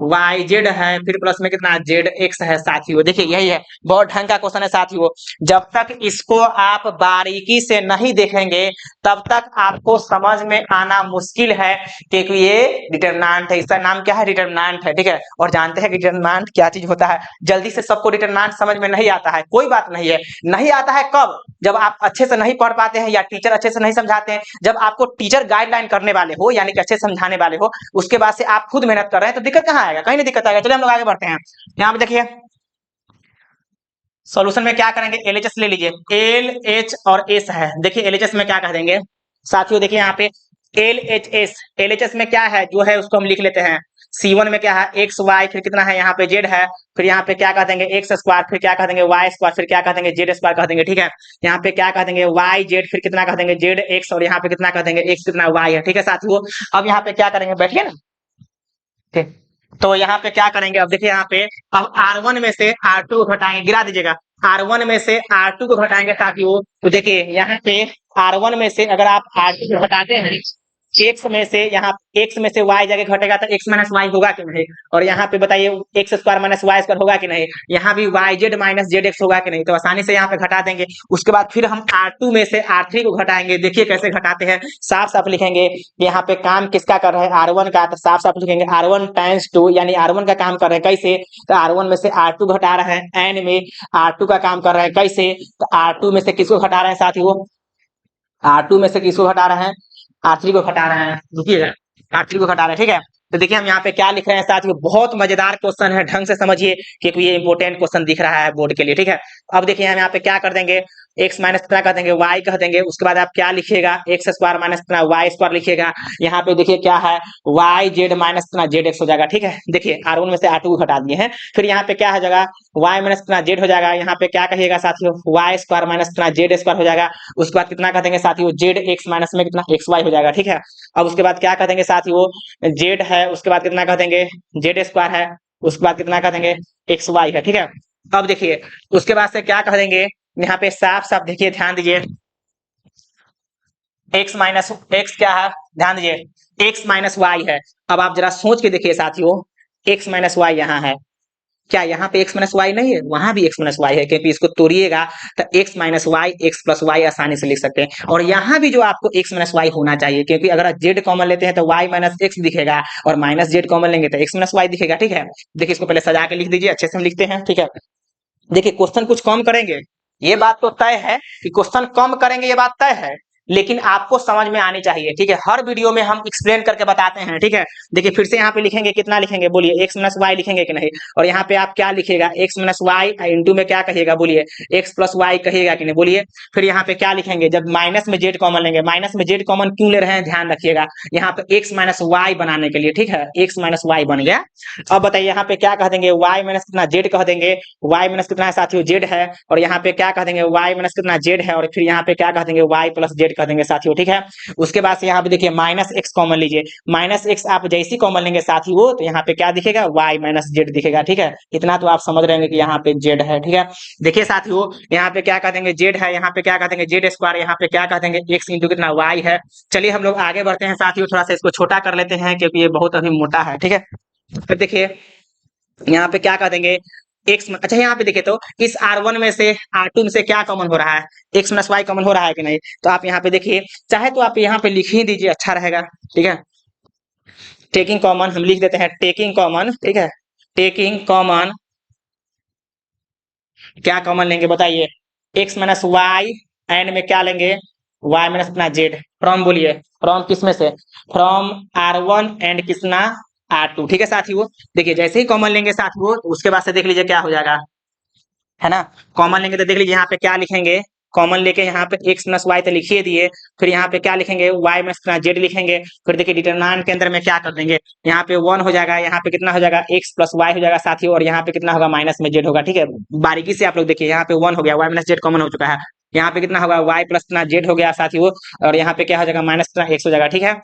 वाई जेड है, फिर प्लस में कितना जेड एक्स है साथियों। देखिए यही है, बहुत ढंग का क्वेश्चन है साथियों। जब तक इसको आप बारीकी से नहीं देखेंगे तब तक आपको समझ में आना मुश्किल है, क्योंकि ये डिटरमिनेंट है, इसका नाम क्या है डिटरमिनेंट है, ठीक है। और जानते हैं कि डिटरमिनेंट क्या चीज होता है, जल्दी से सबको डिटरमिनेंट समझ में नहीं आता है, कोई बात नहीं है। नहीं आता है कब, जब आप अच्छे से नहीं पढ़ पाते हैं या टीचर अच्छे से नहीं समझाते हैं। जब आपको टीचर गाइडलाइन करने वाले हो यानी कि अच्छे समझाने वाले हो, उसके बाद से आप खुद मेहनत कर रहे हैं तो दिक्कत कहाँ आएगा, कहीं नहीं दिक्कत आएगा। चलिए हम लोग आगे बढ़ते हैं। यहाँ पे देखिए सॉल्यूशन में क्या करेंगे, एलएचएस ले लीजिए, एल एच और एस है। देखिए एलएचएस में क्या कह देंगे साथियों, देखिए यहाँ पे एल एच एस, एलएचएस में क्या है जो है उसको हम लिख लेते हैं। C1 में क्या है एक्स वाई, फिर कितना है यहाँ पे जेड है, फिर यहाँ पे क्या कह देंगे एक्स स्क्वायर, फिर क्या कह देंगे वाई स्क्वायर, फिर क्या कह देंगे जेड स्क्वायर कह देंगे, ठीक है। यहाँ पे क्या कह देंगे वाई जेड, फिर कितना कह देंगे जेड एक्स, और यहाँ पे कितना कह देंगे एक्स कितना वाई है, ठीक है साथियों। अब यहाँ पे क्या करेंगे, बैठिए ना, ठीक। तो यहाँ पे क्या करेंगे, अब देखिए यहाँ पे अब R1 में से R2 को घटाएंगे, गिरा दीजिएगा, R1 में से R2 को घटाएंगे ताकि वो, तो देखिए यहाँ पे R1 में से अगर आप R2 को घटाते हैं, एक्स में से यहाँ एक्स में से वाई जगह घटेगा तो एक्स माइनस वाई होगा कि नहीं, और यहाँ पे बताइए X square minus Y square होगा कि नहीं, यहाँ भी Y Z minus Z X होगा कि नहीं, तो आसानी से यहाँ पे घटा देंगे। उसके बाद फिर हम R2 में से R3 को घटाएंगे, देखिए कैसे घटाते हैं, साफ साफ लिखेंगे यहाँ पे काम किसका कर रहे हैं R1 का, तो साफ साफ लिखेंगे R1 टाइम्स 2, यानी R1 का काम कर रहे हैं कैसे, तो R1 में से R2 घटा रहे हैं, एन में R2 का काम कर रहे हैं कैसे, तो R2 में से किसको घटा रहे हैं साथियों, R2 में से किसको घटा रहे हैं R3 को घटा रहे हैं, रुकिएगा R3 को घटा रहे हैं, ठीक है। तो देखिए हम यहाँ पे क्या लिख रहे हैं साथियों, बहुत मजेदार क्वेश्चन है, ढंग से समझिए क्योंकि ये इंपोर्टेंट क्वेश्चन दिख रहा है बोर्ड के लिए, ठीक है। अब देखिए हम यहाँ पे क्या कर देंगे एक्स माइनस कितना कह देंगे वाई कह देंगे, उसके बाद आप क्या लिखिएगा एक्स स्क्वायर माइनस कितना वाई स्क्वायर लिखिएगा। यहाँ पे देखिए क्या है वाई जेड माइनस कितना जेड एक्स हो जाएगा, ठीक है। देखिए R1 में से R2 को घटा दिए हैं, फिर यहाँ पे क्या हो जाएगा वाई माइनस कितना जेड हो जाएगा, यहाँ पे क्या कहिएगा साथियों वाई स्क्वायर माइनस कितना जेड स्क्वायर हो जाएगा। उसके बाद कितना कह देंगे साथियों जेड एक्स माइनस में कितना एक्स वाई हो जाएगा, ठीक है। अब उसके बाद क्या कह देंगे साथियों जेड है, उसके बाद कितना कह देंगे जेड स्क्वायर है, उसके बाद कितना कह देंगे एक्स वाई है, ठीक है। अब देखिए उसके बाद से क्या कह देंगे, यहाँ पे साफ साफ देखिए ध्यान दीजिए, एक्स माइनस एक्स क्या है ध्यान दीजिए एक्स माइनस वाई है। अब आप जरा सोच के देखिए साथियों एक्स माइनस वाई यहाँ है, क्या यहाँ पे एक्स माइनस वाई नहीं है, वहां भी एक्स माइनस वाई है, क्योंकि इसको तोड़िएगा तो X minus Y X plus Y आसानी से लिख सकते हैं। और यहाँ भी जो आपको एक्स माइनस वाई होना चाहिए, क्योंकि अगर जेड कॉमन लेते हैं तो वाई माइनस एक्स दिखेगा, और माइनस जेड कॉमन लेंगे तो एक्स माइनस वाई दिखेगा, ठीक है। देखिए इसको पहले सजा के लिख दीजिए, अच्छे से हम लिखते हैं, ठीक है। देखिए क्वेश्चन कुछ कम करेंगे, ये बात तो तय है कि क्वेश्चन कम करेंगे, ये बात तय है, लेकिन आपको समझ में आनी चाहिए, ठीक है। हर वीडियो में हम एक्सप्लेन करके बताते हैं, ठीक है। देखिए फिर से यहाँ पे लिखेंगे, कितना लिखेंगे बोलिए, एक्स माइनस वाई लिखेंगे कि नहीं। और यहाँ पे आप क्या लिखिएगा, एक्स माइनस वाई इंटू में क्या कहिएगा बोलिए, एक्स प्लस वाई कहिएगा कि नहीं बोलिए। फिर यहाँ पे क्या लिखेंगे, जब माइनस में जेड कॉमन लेंगे, माइनस में जेड कॉमन क्यों ले रहे हैं ध्यान रखिएगा, यहाँ पे एक्स माइनस वाई बनाने के लिए, ठीक है। एक्स माइनस वाई बन गया। अब बताइए यहाँ पे क्या कह देंगे, वाई माइनस कितना जेड कह देंगे, वाई माइनस कितना है साथियों जेड है। और यहाँ पे क्या कह देंगे, वाई माइनस कितना जेड है, और फिर यहाँ पे क्या कह देंगे, वाई प्लस जेड कह देंगे साथियों, ठीक है। उसके बाद से यहाँ पे देखिए माइनस एक्स कॉमन लीजिए, माइनस एक्स आप जैसी कॉमन लेंगे साथियों तो यहाँ पे क्या दिखेगा, वाई माइनस जेड दिखेगा, ठीक है। इतना तो आप समझ रहे हैं कि यहाँ पे जेड है, ठीक है। देखिए साथियों यहाँ पे क्या कह देंगे, जेड है, यहाँ पे क्या कह देंगे जेड स्क्वायर, यहाँ पे क्या कह देंगे एक्स इंटू कितना वाई है। चलिए हम लोग आगे बढ़ते हैं साथियों, थोड़ा सा इसको छोटा कर लेते हैं क्योंकि ये बहुत अभी मोटा है, ठीक है। फिर देखिए यहाँ पे क्या कह देंगे एक्स, अच्छा यहाँ पे देखिए तो इस R1 में से R2 में से क्या कॉमन हो रहा है, एक्स माइनस वाई कॉमन हो रहा है कि नहीं। तो आप यहाँ पे देखिए, चाहे तो आप यहाँ पे लिख ही दीजिए, अच्छा रहेगा, ठीक है। टेकिंग कॉमन हम लिख देते हैं, टेकिंग कॉमन, ठीक है। टेकिंग कॉमन, क्या कॉमन लेंगे बताइए, एक्स माइनस वाई एंड में क्या लेंगे, वाई माइनस अपना जेड, फ्रॉम बोलिए, फ्रॉम किस में से, from R1 and Kisna R2, ठीक है साथियों। देखिए जैसे ही कॉमन लेंगे साथियों तो उसके बाद से देख लीजिए क्या हो जाएगा, है ना। कॉमन लेंगे तो देख लीजिए यहाँ पे क्या लिखेंगे, कॉमन लेके यहाँ पे एक्स माइनस वाई तो लिखिए दिए, फिर यहाँ पे क्या लिखेंगे, वाई माइनस जेड लिखेंगे। फिर देखिए डिटरमिनेंट के अंदर में क्या कर देंगे, यहाँ पे 1 हो जाएगा, यहाँ पे कितना हो जाएगा, एक्स प्लस वाई हो जाएगा साथियों, और यहाँ पे कितना होगा, माइनस में जेड होगा, ठीक है। बारीकी से आप लोग देखिए, यहाँ पे 1 हो गया, वाई माइनस जेड कॉमन हो चुका है, यहाँ पे कितना होगा, वाई प्लस जेड हो गया साथियों, और यहाँ पे क्या हो जाएगा, माइनस एक्स हो जाएगा, ठीक है।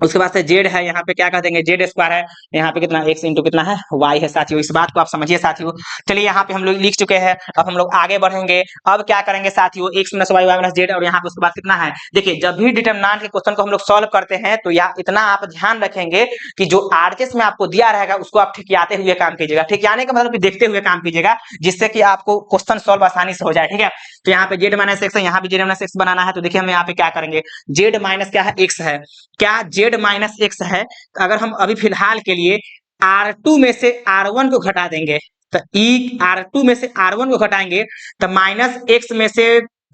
उसके बाद से जेड है, यहाँ पे क्या कह देंगे, जेड स्क्वायर है, यहाँ पे कितना एक्स इंटू कितना है, वाई है साथियों। इस बात को आप समझिए साथियों। चलिए यहाँ पे हम लोग लिख चुके हैं, अब हम लोग आगे बढ़ेंगे। अब क्या करेंगे साथियों, X minus Y, Y minus Z, और यहाँ पे उसके बाद कितना है। देखिए जब भी डिटरमिनेंट के क्वेश्चन को हम लोग सॉल्व करते हैं तो यहाँ इतना आप ध्यान रखेंगे कि जो आरएचएस में आपको दिया रहेगा उसको आप ठिकियाते हुए काम कीजिएगा। ठिकियाने का मतलब कि देखते हुए काम कीजिएगा, जिससे कि आपको क्वेश्चन सॉल्व आसानी से हो जाए, ठीक है। तो यहाँ पे जेड माइनस एक्स है, यहाँ भी जेड माइनस एक्स बनाना है, तो देखिए हम यहाँ पे क्या करेंगे, जेड माइनस क्या है, एक्स है, क्या जेड माइनस एक्स है। अगर हम अभी फिलहाल के लिए R2 में से R1 को घटा देंगे, तो ई R2 में से R1 को घटाएंगे तो माइनस एक्स में से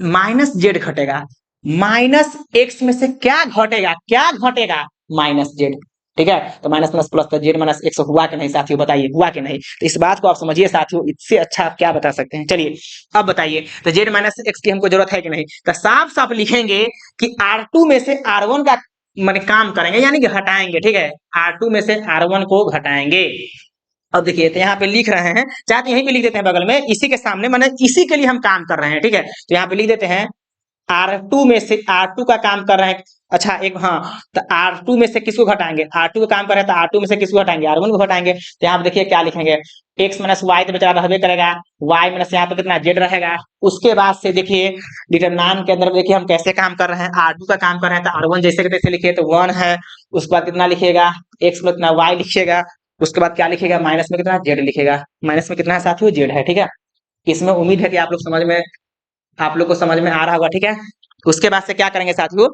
माइनस जेड घटेगा, माइनस एक्स में से क्या घटेगा, क्या घटेगा, माइनस जेड, ठीक है। तो माइनस प्लस प्लस तो जेड माइनस एक्स हुआ कि नहीं साथियों, बताइए हुआ कि नहीं। तो इस बात को आप समझिए साथियों, इससे अच्छा आप क्या बता सकते हैं। चलिए अब बताइए, तो जेड माइनस एक्स की हमको जरूरत है कि नहीं, तो साफ साफ लिखेंगे कि R2 में से R1 का माने काम करेंगे, यानी कि हटाएंगे, ठीक है। R2 में से R1 को घटाएंगे। अब देखिए तो यहाँ पे लिख रहे हैं, चाहे तो यहीं पे लिख देते हैं बगल में, इसी के सामने, माने इसी के लिए हम काम कर रहे हैं, ठीक है। तो यहाँ पे लिख देते हैं R2 में से R2 का काम कर रहे हैं, अच्छा एक, हाँ, तो R2 में से किसको घटाएंगे, R2 का काम कर रहे हैं तो R2 में से किसको घटाएंगे, R1 को घटाएंगे। तो यहाँ पे देखिए क्या लिखेंगे, x माइनस वाई तो बेचारा रहबे करेगा, y माइनस यहाँ पे कितना जेड रहेगा। उसके बाद से देखिए डिटरमिनेंट के अंदर देखिए हम कैसे काम कर रहे हैं, R2 का काम कर रहे हैं तो R1 जैसे के तैसे लिखिए तो 1 है। उसके बाद कितना लिखिएगा, x में कितना y लिखिएगा। उसके बाद क्या लिखिएगा, माइनस में कितना जेड लिखेगा, माइनस में कितना है साथियों, जेड है, ठीक है। इसमें उम्मीद है कि आप लोग समझ में, आप लोग को समझ में आ रहा होगा, ठीक है। उसके बाद से क्या करेंगे साथियों,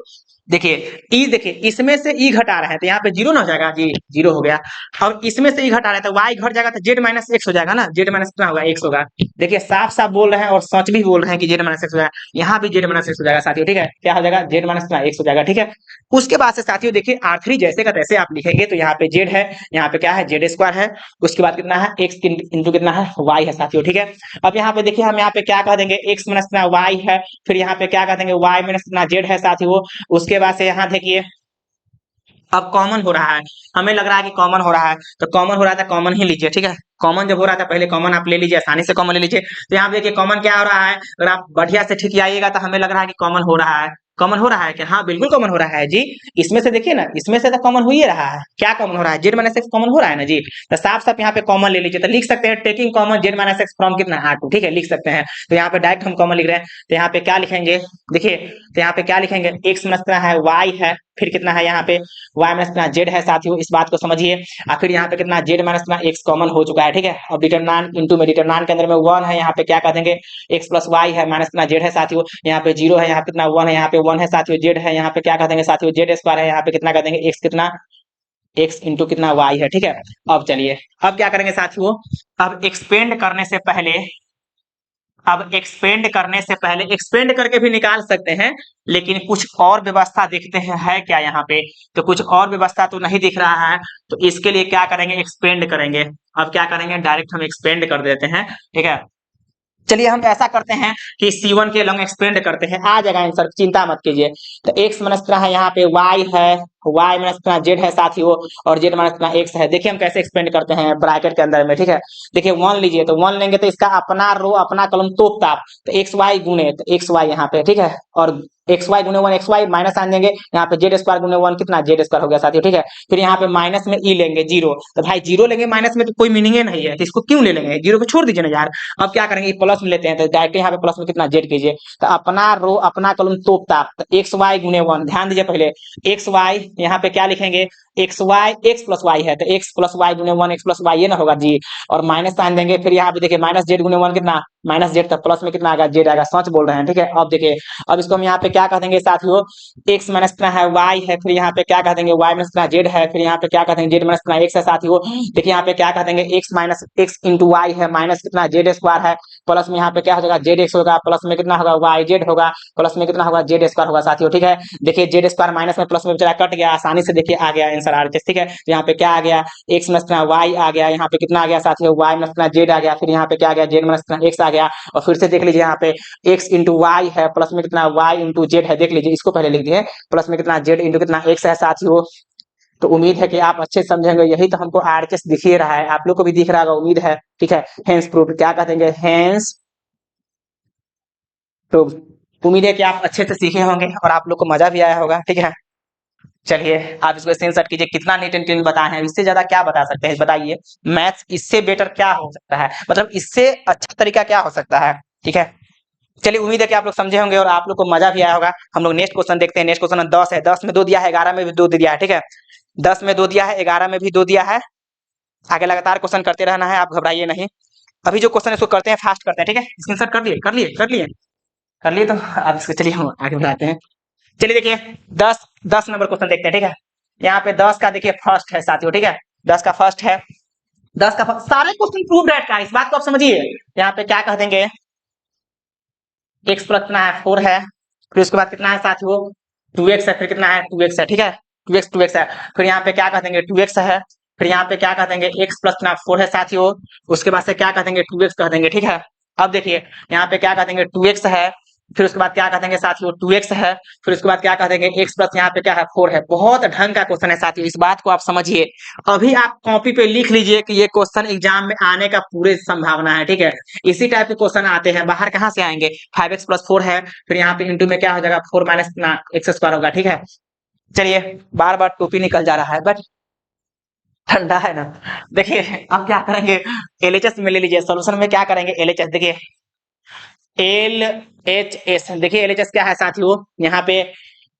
देखिए ई, देखिए इसमें से ई घटा रहे हैं तो यहाँ पे जीरो ना हो जाएगा जी, जीरो हो गया। और इसमें से ई घटा रहे हैं तो वाई घट जाएगा तो जेड माइनस एक्स हो जाएगा ना, जेड माइनस कितना होगा, एक्स होगा। देखिए साफ साफ बोल रहे हैं और सच भी बोल रहे हैं कि जेड माइनस एक्स हो जाएगा, यहाँ भी जेड माइनस एक्स हो जाएगा साथियों, ठीक है। क्या हो जाएगा, जेड माइनस एक्स हो जाएगा, ठीक है। उसके बाद से साथियों देखिए R3 जैसे का तैसे आप लिखेंगे, तो यहाँ पे जेड है, यहाँ पे क्या है, जेड स्क्वायर है। उसके बाद कितना है, एक्स इंटू कितना है, वाई है साथियों, ठीक है। अब यहाँ पे देखिए हम यहाँ पे क्या कह देंगे, एक्स माइनस वाई है, फिर यहाँ पे क्या कह देंगे, वाई माइनस जेड है साथियों। उसके बाद से यहाँ देखिए अब कॉमन हो रहा है, हमें लग रहा है कि कॉमन हो रहा है, तो कॉमन हो रहा था, कॉमन ही लीजिए, ठीक है। कॉमन जब हो रहा था पहले कॉमन आप ले लीजिए, आसानी से कॉमन ले लीजिए। तो यहाँ देखिए कॉमन क्या हो रहा है, अगर आप बढ़िया से ठीक आइएगा तो हमें लग रहा है कि कॉमन हो रहा है, कॉमन हो रहा है कि हाँ बिल्कुल कॉमन हो रहा है जी। इसमें से देखिए ना, इसमें से तो कॉमन हो ही रहा है, क्या कॉमन हो रहा है, जेड माइनस एक्स कॉमन हो रहा है ना जी। तो साफ साफ यहाँ पे कॉमन ले लीजिए, तो लिख सकते हैं taking common Z minus x from कितना R2, ठीक है, लिख सकते हैं। तो यहाँ पे डायरेक्ट हम कॉमन लिख रहे हैं, तो यहाँ पे क्या लिखेंगे, देखिए तो यहाँ पे क्या लिखेंगे, एक्स माइनस कितना है, वाई है, फिर कितना है यहाँ पे वाई माइनस कितना जेड है साथियों, इस बात को समझिए। और फिर यहाँ पे कितना जेड माइनस कितना एक्स कॉमन हो चुका है, ठीक है। अब डिटरमिनेंट इनटू में, डिटरमिनेंट के अंदर में 1 है, यहाँ पे क्या कह देंगे, एक्स प्लस वाई है, माइनस कितना जेड है साथियों, यहाँ पे 0 है, यहाँ पे कितना 1 है, यहाँ पे 1 है साथियों, जेड है, यहाँ पे क्या कह देंगे साथियों, जेड स्क्वायर है, यहाँ पे कितना कह देंगे, एक्स कितना, एक्स इंटू कितना वाई है, ठीक है। अब चलिए अब क्या करेंगे साथियों, अब एक्सपेंड करने से पहले अब एक्सपेंड करने से पहले एक्सपेंड करके भी निकाल सकते हैं, लेकिन कुछ और व्यवस्था देखते हैं है क्या यहाँ पे। तो कुछ और व्यवस्था तो नहीं दिख रहा है, तो इसके लिए क्या करेंगे, एक्सपेंड करेंगे। अब क्या करेंगे, डायरेक्ट हम एक्सपेंड कर देते हैं, ठीक है। चलिए हम ऐसा करते हैं कि C1 के लॉन्ग एक्सपेंड करते हैं, आ जाएगा आंसर, चिंता मत कीजिए। तो x माइनस कितना है यहाँ पे, y है, y माइनस कितना z है साथियों, और z माइनस कितना x है। देखिए हम कैसे एक्सपेंड करते हैं ब्रैकेट के अंदर में, ठीक है। देखिए 1 लीजिए, तो 1 लेंगे तो इसका अपना रो अपना कॉलम तोप ताप, तो एक्स वाई गुने, तो एक्स वाई यहाँ पे, ठीक है। और एक्स वाई गुने 1 एक्स वाई माइनस आन देंगे, यहाँ पे जेड स्क्वायर गुने 1 कितना जेड स्क्वायर हो गया साथियों, ठीक है। फिर यहाँ पे माइनस में ई लेंगे 0, तो भाई 0 लेंगे माइनस में तो कोई मीनिंग ही नहीं है, तो इसको क्यों ले लेंगे, 0 को छोड़ दीजिए ना यार। अब क्या करेंगे, प्लस में लेते हैं, तो डायरेक्ट यहाँ पे प्लस में कितना जेड कीजिए, तो अपना रो अपना कॉलम तोप ताप, तो एक्स वाई गुने 1, ध्यान दीजिए पहले एक्स वाई यहाँ पे क्या लिखेंगे, X Y X plus Y है, तो एक्स प्लस वाई गुने 1 एक्स प्लस वाई ये ना होगा जी, और माइनस साइन देंगे। फिर यहाँ पे देखिए माइनस जेड गुने 1 कितना माइनस जेड, तक प्लस में कितना आएगा जेड आएगा, सच बोल रहे हैं, ठीक है। अब देखिए अब इसको हम यहाँ पे क्या कह देंगे साथियों, एक्स माइनस कितना है वाई है, फिर यहाँ पे क्या कह देंगे वाई माइनस कितना जेड है, फिर यहाँ पे क्या कह देंगे जेड माइनस कितना एक्स है साथियों। देखिए यहाँ पे क्या कह देंगे X minus X into Y है, माइनस कितना जेड स्क्वायर है, प्लस में यहाँ पे क्या हो जाएगा जेड एक्स होगा, प्लस में कितना होगा वाई जेड होगा, प्लस में कितना होगा जेड स्क्वायर होगा साथियों, ठीक है। देखिए जेड स्क्वायर माइनस में प्लस में बेचारा कट गया, आसानी से देखिए आ गया आंसर आर, ठीक है। तो यहाँ पे क्या आ गया, एक्स माइनस कितना वाई आ गया, यहाँ पे कितना आ गया साथियों वाई माइनस कितना जेड आ गया, फिर यहाँ पे क्या आ गया जेड माइनस कितना एक्स आ गया, और फिर से देख लीजिए यहाँ पे एक्स इंटू वाई है, प्लस में कितना वाई इंटू जेड है, देख लीजिए इसको पहले लिख दिए, प्लस में कितना जेड इंटू कितना एक्स है साथियों। तो उम्मीद है कि आप अच्छे समझेंगे, यही तो हमको आरएचएस दिख ही रहा है, आप लोग को भी दिख रहा होगा उम्मीद है, ठीक है। हेंस प्रूफ क्या कहते हैं, हेंस तो उम्मीद है कि आप अच्छे से सीखे होंगे और आप लोग को मजा भी आया होगा, ठीक है। चलिए आप इसको स्क्रीनशॉट कीजिए, कितना नीट एंड क्लीन बताए हैं, इससे ज्यादा क्या बता सकते हैं बताइए। मैथ्स इससे बेटर क्या हो सकता है, मतलब इससे अच्छा तरीका क्या हो सकता है, ठीक है। चलिए उम्मीद है कि आप लोग समझे होंगे और आप लोग को मजा भी आया होगा। हम लोग नेक्स्ट क्वेश्चन देखते हैं। नेक्स्ट क्वेश्चन 10 है, 10 में 2 दिया है, 11 में भी 2 दिया है, ठीक है। 10 में 2 दिया है, 11 में भी 2 दिया है। आगे लगातार क्वेश्चन करते रहना है, आप घबराइए नहीं। अभी जो क्वेश्चन है उसको करते हैं, फास्ट करते हैं, ठीक है। स्क्रीनशॉट कर लिए कर लिए कर लिए कर लिए, तो आप इसको चलिए हम आगे बढ़ाते हैं। चलिए देखिए 10 नंबर क्वेश्चन देखते हैं, ठीक है। यहाँ पे 10 का देखिए फर्स्ट है साथियों, ठीक है। 10 का फर्स्ट है, 10 का सारे क्वेश्चन प्रूव रेट का, इस बात को आप समझिए। यहाँ पे क्या कह देंगे, एक्स प्लस कितना है 4 है, फिर उसके बाद कितना है साथियों 2x है, फिर कितना है 2x है, ठीक है। 2x है, फिर यहाँ पे क्या कह देंगे 2x है, फिर यहाँ पे क्या कह देंगे x प्लस कितना 4 है साथियों, उसके बाद से क्या कह देंगे 2x कह देंगे, ठीक है। अब देखिए यहाँ पे क्या कह देंगे 2x है, फिर उसके बाद क्या कह देंगे साथियों 2x है, फिर उसके बाद क्या कह देंगे x प्लस यहाँ पे क्या है 4 है। बहुत ढंग का क्वेश्चन है साथियों, इस बात को आप समझिए। अभी आप कॉपी पे लिख लीजिए कि ये क्वेश्चन एग्जाम में आने का पूरे संभावना है, ठीक है। इसी टाइप के क्वेश्चन आते हैं, बाहर कहाँ से आएंगे, 5x प्लस 4 है, फिर यहाँ पे इंटू में क्या हो जाएगा 4 माइनस एक्स स्क्वायर होगा, ठीक है। चलिए बार बार टोपी निकल जा रहा है, बट ठंडा है ना। देखिए अब क्या करेंगे, एलएचएस में ले लीजिए, सोल्यूशन में क्या करेंगे एलएचएस, देखिए एल एच एस, देखिए एलएचएस क्या है साथियों, यहाँ पे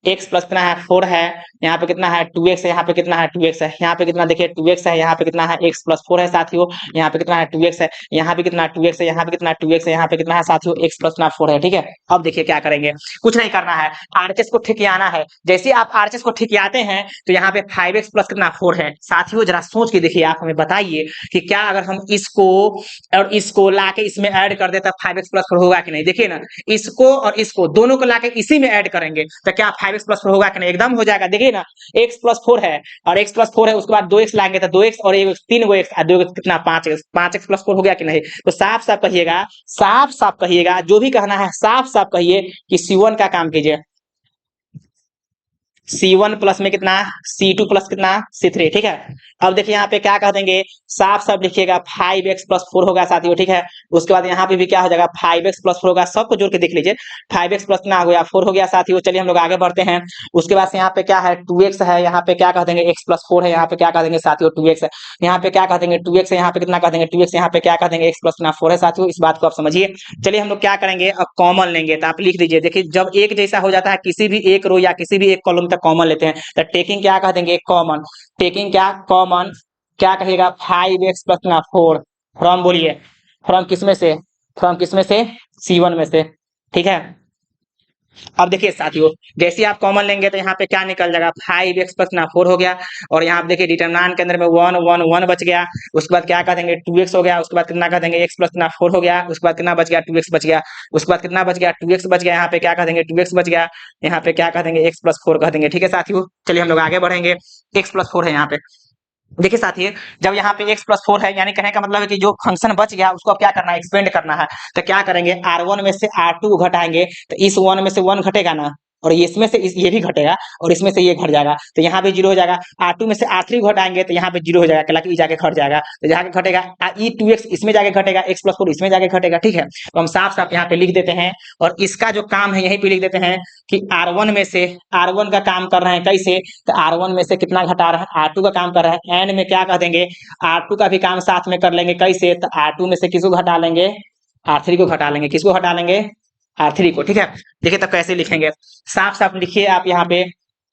x प्लस कितना है 4 है, यहाँ पे कितना है 2x है, यहाँ पे कितना है 2x है, यहाँ पे कितना देखिए 2x है, यहाँ पे कितना है x प्लस 4 है साथियों, यहाँ पे कितना है 2x है, यहाँ पे कितना 2x है, यहाँ पे कितना 2x है, यहाँ पे कितना है साथियों x प्लस 4 है, ठीक है। अब देखिए क्या करेंगे, कुछ नहीं करना है, आरएचएस को ठिकियाना है। जैसे आप आरएचएस को ठिकियाते हैं तो यहाँ पे 5x प्लस कितना 4 है साथियों, जरा सोच के देखिए, आप हमें बताइए कि क्या अगर हम इसको और इसको लाके इसमें ऐड कर देता 5x प्लस 4 होगा कि नहीं। देखिए ना, इसको और इसको दोनों को लाके इसी में ऐड करेंगे तो क्या 5x प्लस 4 होगा कि नहीं, एकदम हो जाएगा। देखिए ना x प्लस 4 है और x प्लस 4 है, उसके बाद 2x लाएंगे तो 2x और 3 गो x, 2 कितना 5x, 5x प्लस 4 हो गया कि नहीं। तो साफ साफ कहिएगा, साफ साफ कहिएगा, जो भी कहना है साफ साफ कहिए कि C1 का काम कीजिए। C1 प्लस में कितना C2 प्लस कितना C3, ठीक है। अब देखिए यहाँ पे क्या कह देंगे, साफ साफ लिखिएगा 5x प्लस 4 होगा साथियों, ठीक है। उसके बाद यहाँ पे भी क्या हो जाएगा 5x प्लस 4 होगा, सबको जोड़ के देख लीजिए 5x प्लस कितना हो गया 4 हो गया साथियों। चलिए हम लोग आगे बढ़ते हैं। उसके बाद से यहाँ पे क्या है 2x है, यहाँ पे क्या कह देंगे x प्लस 4 है, यहाँ पे क्या कह देंगे साथियों 2x है, यहाँ पे क्या कह देंगे 2x है, यहाँ पे कितना कह देंगे 2x, यहाँ पे क्या कह देंगे x प्लस 4 है साथियों, इस बात को आप समझिए। चलिए हम लोग क्या करेंगे, अब कॉमन लेंगे, तो आप लिख दीजिए। देखिए जब एक जैसा हो जाता है किसी भी एक रो या किसी भी एक कॉलम तक कॉमन लेते हैं, तो टेकिंग क्या कह देंगे कॉमन, टेकिंग क्या कॉमन, क्या कहिएगा 5x प्लस 4 फ्रॉम, बोलिए फ्रॉम किसमें से, फ्रॉम किसमें से C1 में से, ठीक है। अब देखिए साथियों, जैसे आप कॉमन लेंगे तो यहाँ पे क्या निकल जाएगा, 5x प्लस ना 4 हो गया। और यहाँ पे देखिए डिटरमिनेंट के अंदर में 1 1 1 बच गया। उसके बाद क्या कर देंगे, 2x हो गया। उसके बाद कितना कर देंगे, x प्लस ना 4 हो गया। उसके बाद कितना बच गया, 2x बच गया। उसके बाद कितना बच गया, 2x बच गया। यहाँ पे क्या कर देंगे, 2x बच गया। यहाँ पे क्या कर देंगे, x प्लस 4 कर देंगे। ठीक है साथियों, चलिए हम लोग आगे बढ़ेंगे। x प्लस 4 है यहाँ पे। देखिए साथियों, जब यहाँ पे x प्लस 4 है, यानी कहने का मतलब है कि जो फंक्शन बच गया उसको अब क्या करना है, एक्सपेंड करना है। तो क्या करेंगे, R1 में से R2 को घटाएंगे तो इस 1 में से 1 घटेगा ना, और इसमें से ये भी घटेगा, और इसमें से ये घट जाएगा तो यहाँ पे 0 हो जाएगा। R2 में से R3 को घटाएंगे तो यहाँ पे 0 हो जाएगा, कला की जाके घट जाएगा। तो जाके घटेगा E2x इसमें जाके घटेगा, x प्लस 4 इसमें जाके घटेगा। ठीक है, तो हम साफ साफ यहाँ पे लिख देते हैं, और इसका जो काम है यहीं पे लिख देते हैं कि R1 में से R1 का काम कर रहे हैं कैसे, तो R1 में से कितना घटा रहा है, R2 का काम कर रहा है। एंड में क्या कह देंगे, R2 का भी काम साथ में कर लेंगे कैसे, तो R2 में से किसको घटा लेंगे, R3 को घटा लेंगे। किसको घटा लेंगे, R3 को। ठीक है, देखिए तब कैसे लिखेंगे, साफ साफ लिखिए आप यहाँ पे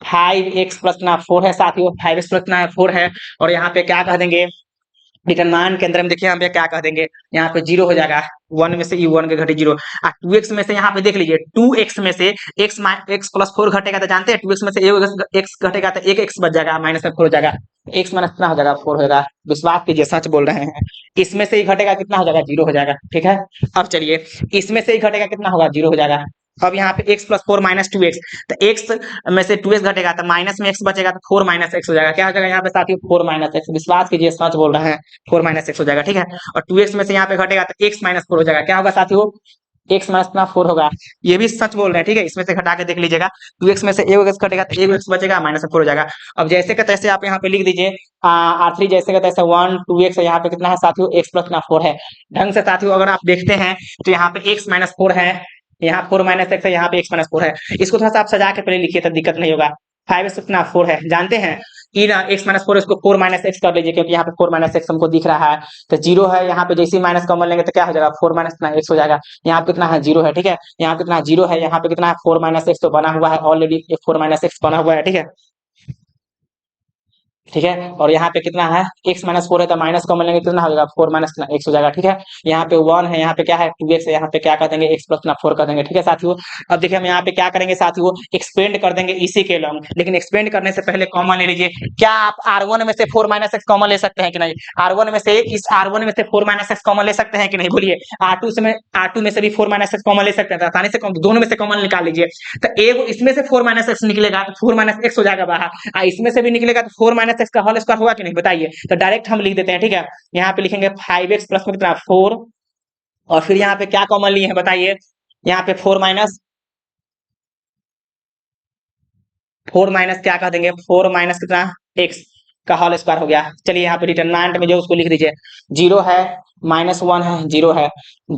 5x प्लस ना 4 है साथियों, 5x प्लस ना 4 है। और यहाँ पे क्या कह देंगे, डिटरमिनेंट के अंदर में देखिए यहाँ पे क्या कह देंगे, यहाँ पे 0 हो जाएगा। 1 में से ये 1 के घटे 0। 2x में से यहाँ पे देख लीजिए, 2x में से x प्लस 4 घटेगा तो जानते हैं 2x में से x घटेगा तो एक x बच जाएगा, माइनस में 4 हो जाएगा। x माइनस कितना हो जाएगा, 4 हो जाएगा। विश्वास कीजिए सच बोल रहे हैं। इसमें से ही घटेगा कितना हो जाएगा, 0 हो जाएगा। ठीक है, अब चलिए इसमें से ही घटेगा कितना होगा, 0 हो जाएगा। अब यहाँ पे x प्लस 4 माइनस 2x, तो x में से 2x घटेगा तो माइनस में x बचेगा, तो 4 माइनस x हो जाएगा। क्या हो जाएगा यहाँ पे साथियों, 4 माइनस x। विश्वास कीजिए सच बोल रहे हैं, 4 माइनस x हो जाएगा। ठीक है, और 2x में से यहाँ पे घटेगा तो x माइनस 4 हो जाएगा। क्या होगा साथियों, x माइनस 4 होगा। ये भी सच बोल रहे हैं। ठीक है, इसमें से घटा के देख लीजिएगा, 2x में से एक x घटेगा तो एक x बचेगा, माइनस 4 हो जाएगा। अब जैसे का तैसे आप यहाँ पे लिख दीजिए R3 जैसे का तैसे 1 2x है। यहाँ पे कितना है साथियों, x प्लस 4 है। ढंग से साथियों अगर आप देखते हैं तो यहाँ पे x माइनस 4 है, यहाँ 4 माइनस x है, यहाँ पे x माइनस 4 है। इसको थोड़ा सा आप सजा के पहले लिखिए तो दिक्कत नहीं होगा। 5 कितना 4 है जानते हैं, ई ना x माइनस 4 इसको 4 माइनस x कर लीजिए, क्योंकि यहाँ पे 4 माइनस x हमको दिख रहा है। तो 0 है, यहाँ पे जैसे ही माइनस कॉमन लेंगे तो क्या हो जाएगा, 4 माइनस x हो जाएगा। यहाँ पे कितना है, 0 है। ठीक है, यहाँ पे कितना 0 है, यहाँ पे कितना है, 4 माइनस x तो बना हुआ है ऑलरेडी, 4 माइनस x बना हुआ है। ठीक है, ठीक है, और यहाँ पे कितना है, x माइनस 4 है तो माइनस कॉमन लेंगे कितना हो जाएगा, 4 माइनस x हो जाएगा। ठीक है, यहाँ पे 1 है, यहाँ पे क्या है 2x है, यहाँ पे क्या कर देंगे, x प्लस 4 कर देंगे। ठीक है साथियों, अब देखिए हम यहाँ पे क्या करेंगे साथियों, एक्सपेंड कर देंगे इसी के लॉन्ग। लेकिन एक्सपेंड करने से पहले कॉमन ले लीजिए। क्या आप R1 में से 4 माइनस x कॉमन ले सकते हैं कि नहीं, R1 में से इस R1 में से 4 माइनस x कॉमन ले सकते हैं कि नहीं, बोलिए। R2 में से भी 4 माइनस x कॉमन ले सकते हैं, तो आसानी से दोनों में से कॉमन निकाल लीजिए। तो एक इसमें से 4 माइनस x निकलेगा तो 4 माइनस x हो जाएगा बाहर, इसमें से भी निकलेगा तो 4 माइनस x का होल स्क्वायर होगा कि नहीं बताइए। तो डायरेक्ट हम लिख देते हैं। ठीक है, यहाँ पे लिखेंगे 5x प्लस में कितना 4, और फिर यहाँ पे क्या कॉमन लिए हैं बताइए, यहाँ पे 4 माइनस क्या कह देंगे, 4 माइनस कितना x का होल स्क्वायर हो गया। चलिए यहाँ पे डिटरमिनेंट में जो उसको लिख दीजिए, 0 है, -1 है, 0 है,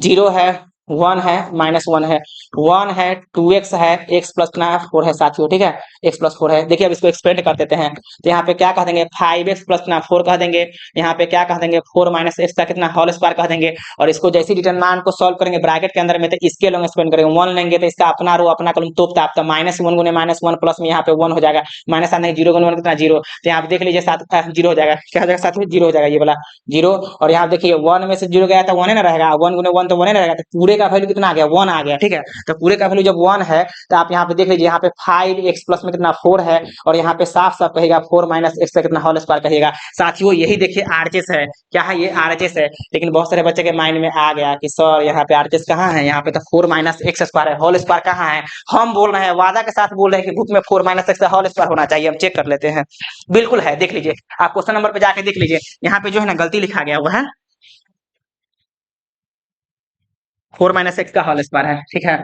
0 है, 1 है, -1 है, 1 है, 2x है, x प्लस कितना है 4 है साथियों। ठीक है, x प्लस 4 है। देखिए अब इसको एक्सपेंड कर देते हैं, तो यहाँ पे क्या कह देंगे, 5x प्लस कितना 4 कह देंगे। यहाँ पे क्या कह देंगे, 4 माइनस x का कितना होल स्क्वायर कह देंगे। और इसको जैसे डिटरमिनेंट को सॉल्व करेंगे ब्रैकेट के अंदर में, तो इसके लॉन्ग एक्सपेंड करेंगे। 1 लेंगे तो इसका अपना रो अपना कॉलम तोप ताप, तो -1 गुने -1 प्लस में यहाँ पे 1 हो जाएगा, माइनस आने 0 गुने 1 कितना 0। तो यहाँ पे देख लीजिए 0 हो जाएगा। क्या हो जाएगा साथ में, 0 हो जाएगा ये वाला 0। और यहाँ देखिए 1 में से 0 गया तो 1 ही ना रहेगा, 1 गुने 1 तो 1 ही रहेगा, तो पूरे का वैल्यू कितना आ गया, 1 आ गया। ठीक है, तो पूरे का वैल्यू जब 1 है तो आप यहाँ पे देख लीजिए, यहाँ पे 5x प्लस में कितना 4 है, और यहाँ पे साफ साफ कहेगा 4 माइनस x का कितना होल स्क्वायर कहेगा। साथियों यही देखिए आरएचएस है, क्या है ये आरएचएस है। लेकिन बहुत सारे बच्चे के माइंड में आ गया कि सर यहाँ पे आरएचएस कहाँ है, यहाँ पे तो 4 माइनस एक्स स्क्वायर है, होल स्क्वायर कहाँ है। हम बोल रहे हैं, वादा के साथ बोल रहे हैं कि बुक में 4 माइनस एक्स का होल स्क्वायर होना चाहिए। हम चेक कर लेते हैं, बिल्कुल है, देख लीजिए आप क्वेश्चन नंबर पे जाके देख लीजिए, यहाँ पे जो है ना गलती लिखा गया हुआ है, 4 माइनस एक्स का होल स्क्वायर है। ठीक है,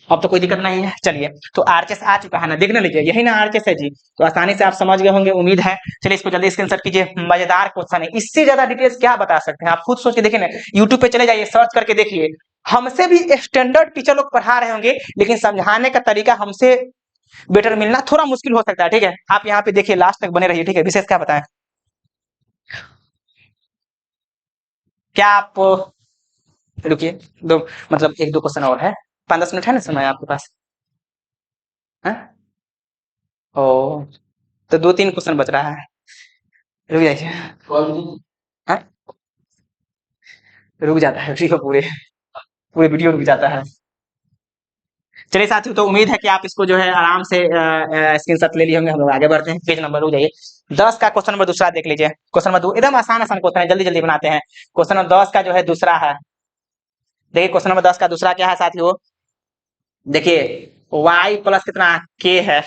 अब तो कोई दिक्कत नहीं है। चलिए, तो आरएचएस आ चुका है ना, देख ना लीजिए, यही ना आरएचएस है जी। तो आसानी से आप समझ गए होंगे, उम्मीद है। चलिए इसको जल्दी स्क्रीनशॉट कीजिए, मजेदार क्वेश्चन है, इससे ज्यादा डिटेल्स क्या बता सकते हैं, आप खुद सोच के देखिए ना, यूट्यूब पे चले जाइए, सर्च करके देखिए। हमसे भी स्टैंडर्ड टीचर लोग पढ़ा रहे होंगे, लेकिन समझाने का तरीका हमसे बेटर मिलना थोड़ा मुश्किल हो सकता है। ठीक है, आप यहाँ पे देखिए, लास्ट तक बने रहिए। ठीक है, विशेष क्या बताएं, क्या आप रुकिए, दो मतलब एक दो क्वेश्चन और है, 5-10 मिनट है ना समय आपके पास, है? ओ, तो 2-3 क्वेश्चन बच रहा है, रुक जाइए। हाँ? रुक जाता है, ठीक है, पूरे पूरे वीडियो रुक जाता है। चलिए साथियों, तो उम्मीद है कि आप इसको जो है आराम से स्क्रीनशॉट ले लिए होंगे। हम लोग आगे बढ़ते हैं, पेज नंबर हो जाइए 10 का क्वेश्चन नंबर दूसरा देख लीजिए। क्वेश्चन नंबर 2 एकदम आसान आसान क्वेश्चन है, जल्दी जल्दी बनाते हैं। क्वेश्चन नंबर 10 का जो है दूसरा है। देखिए क्वेश्चन नंबर 10 का दूसरा क्या है साथियों, देखिए y प्लस कितना k है,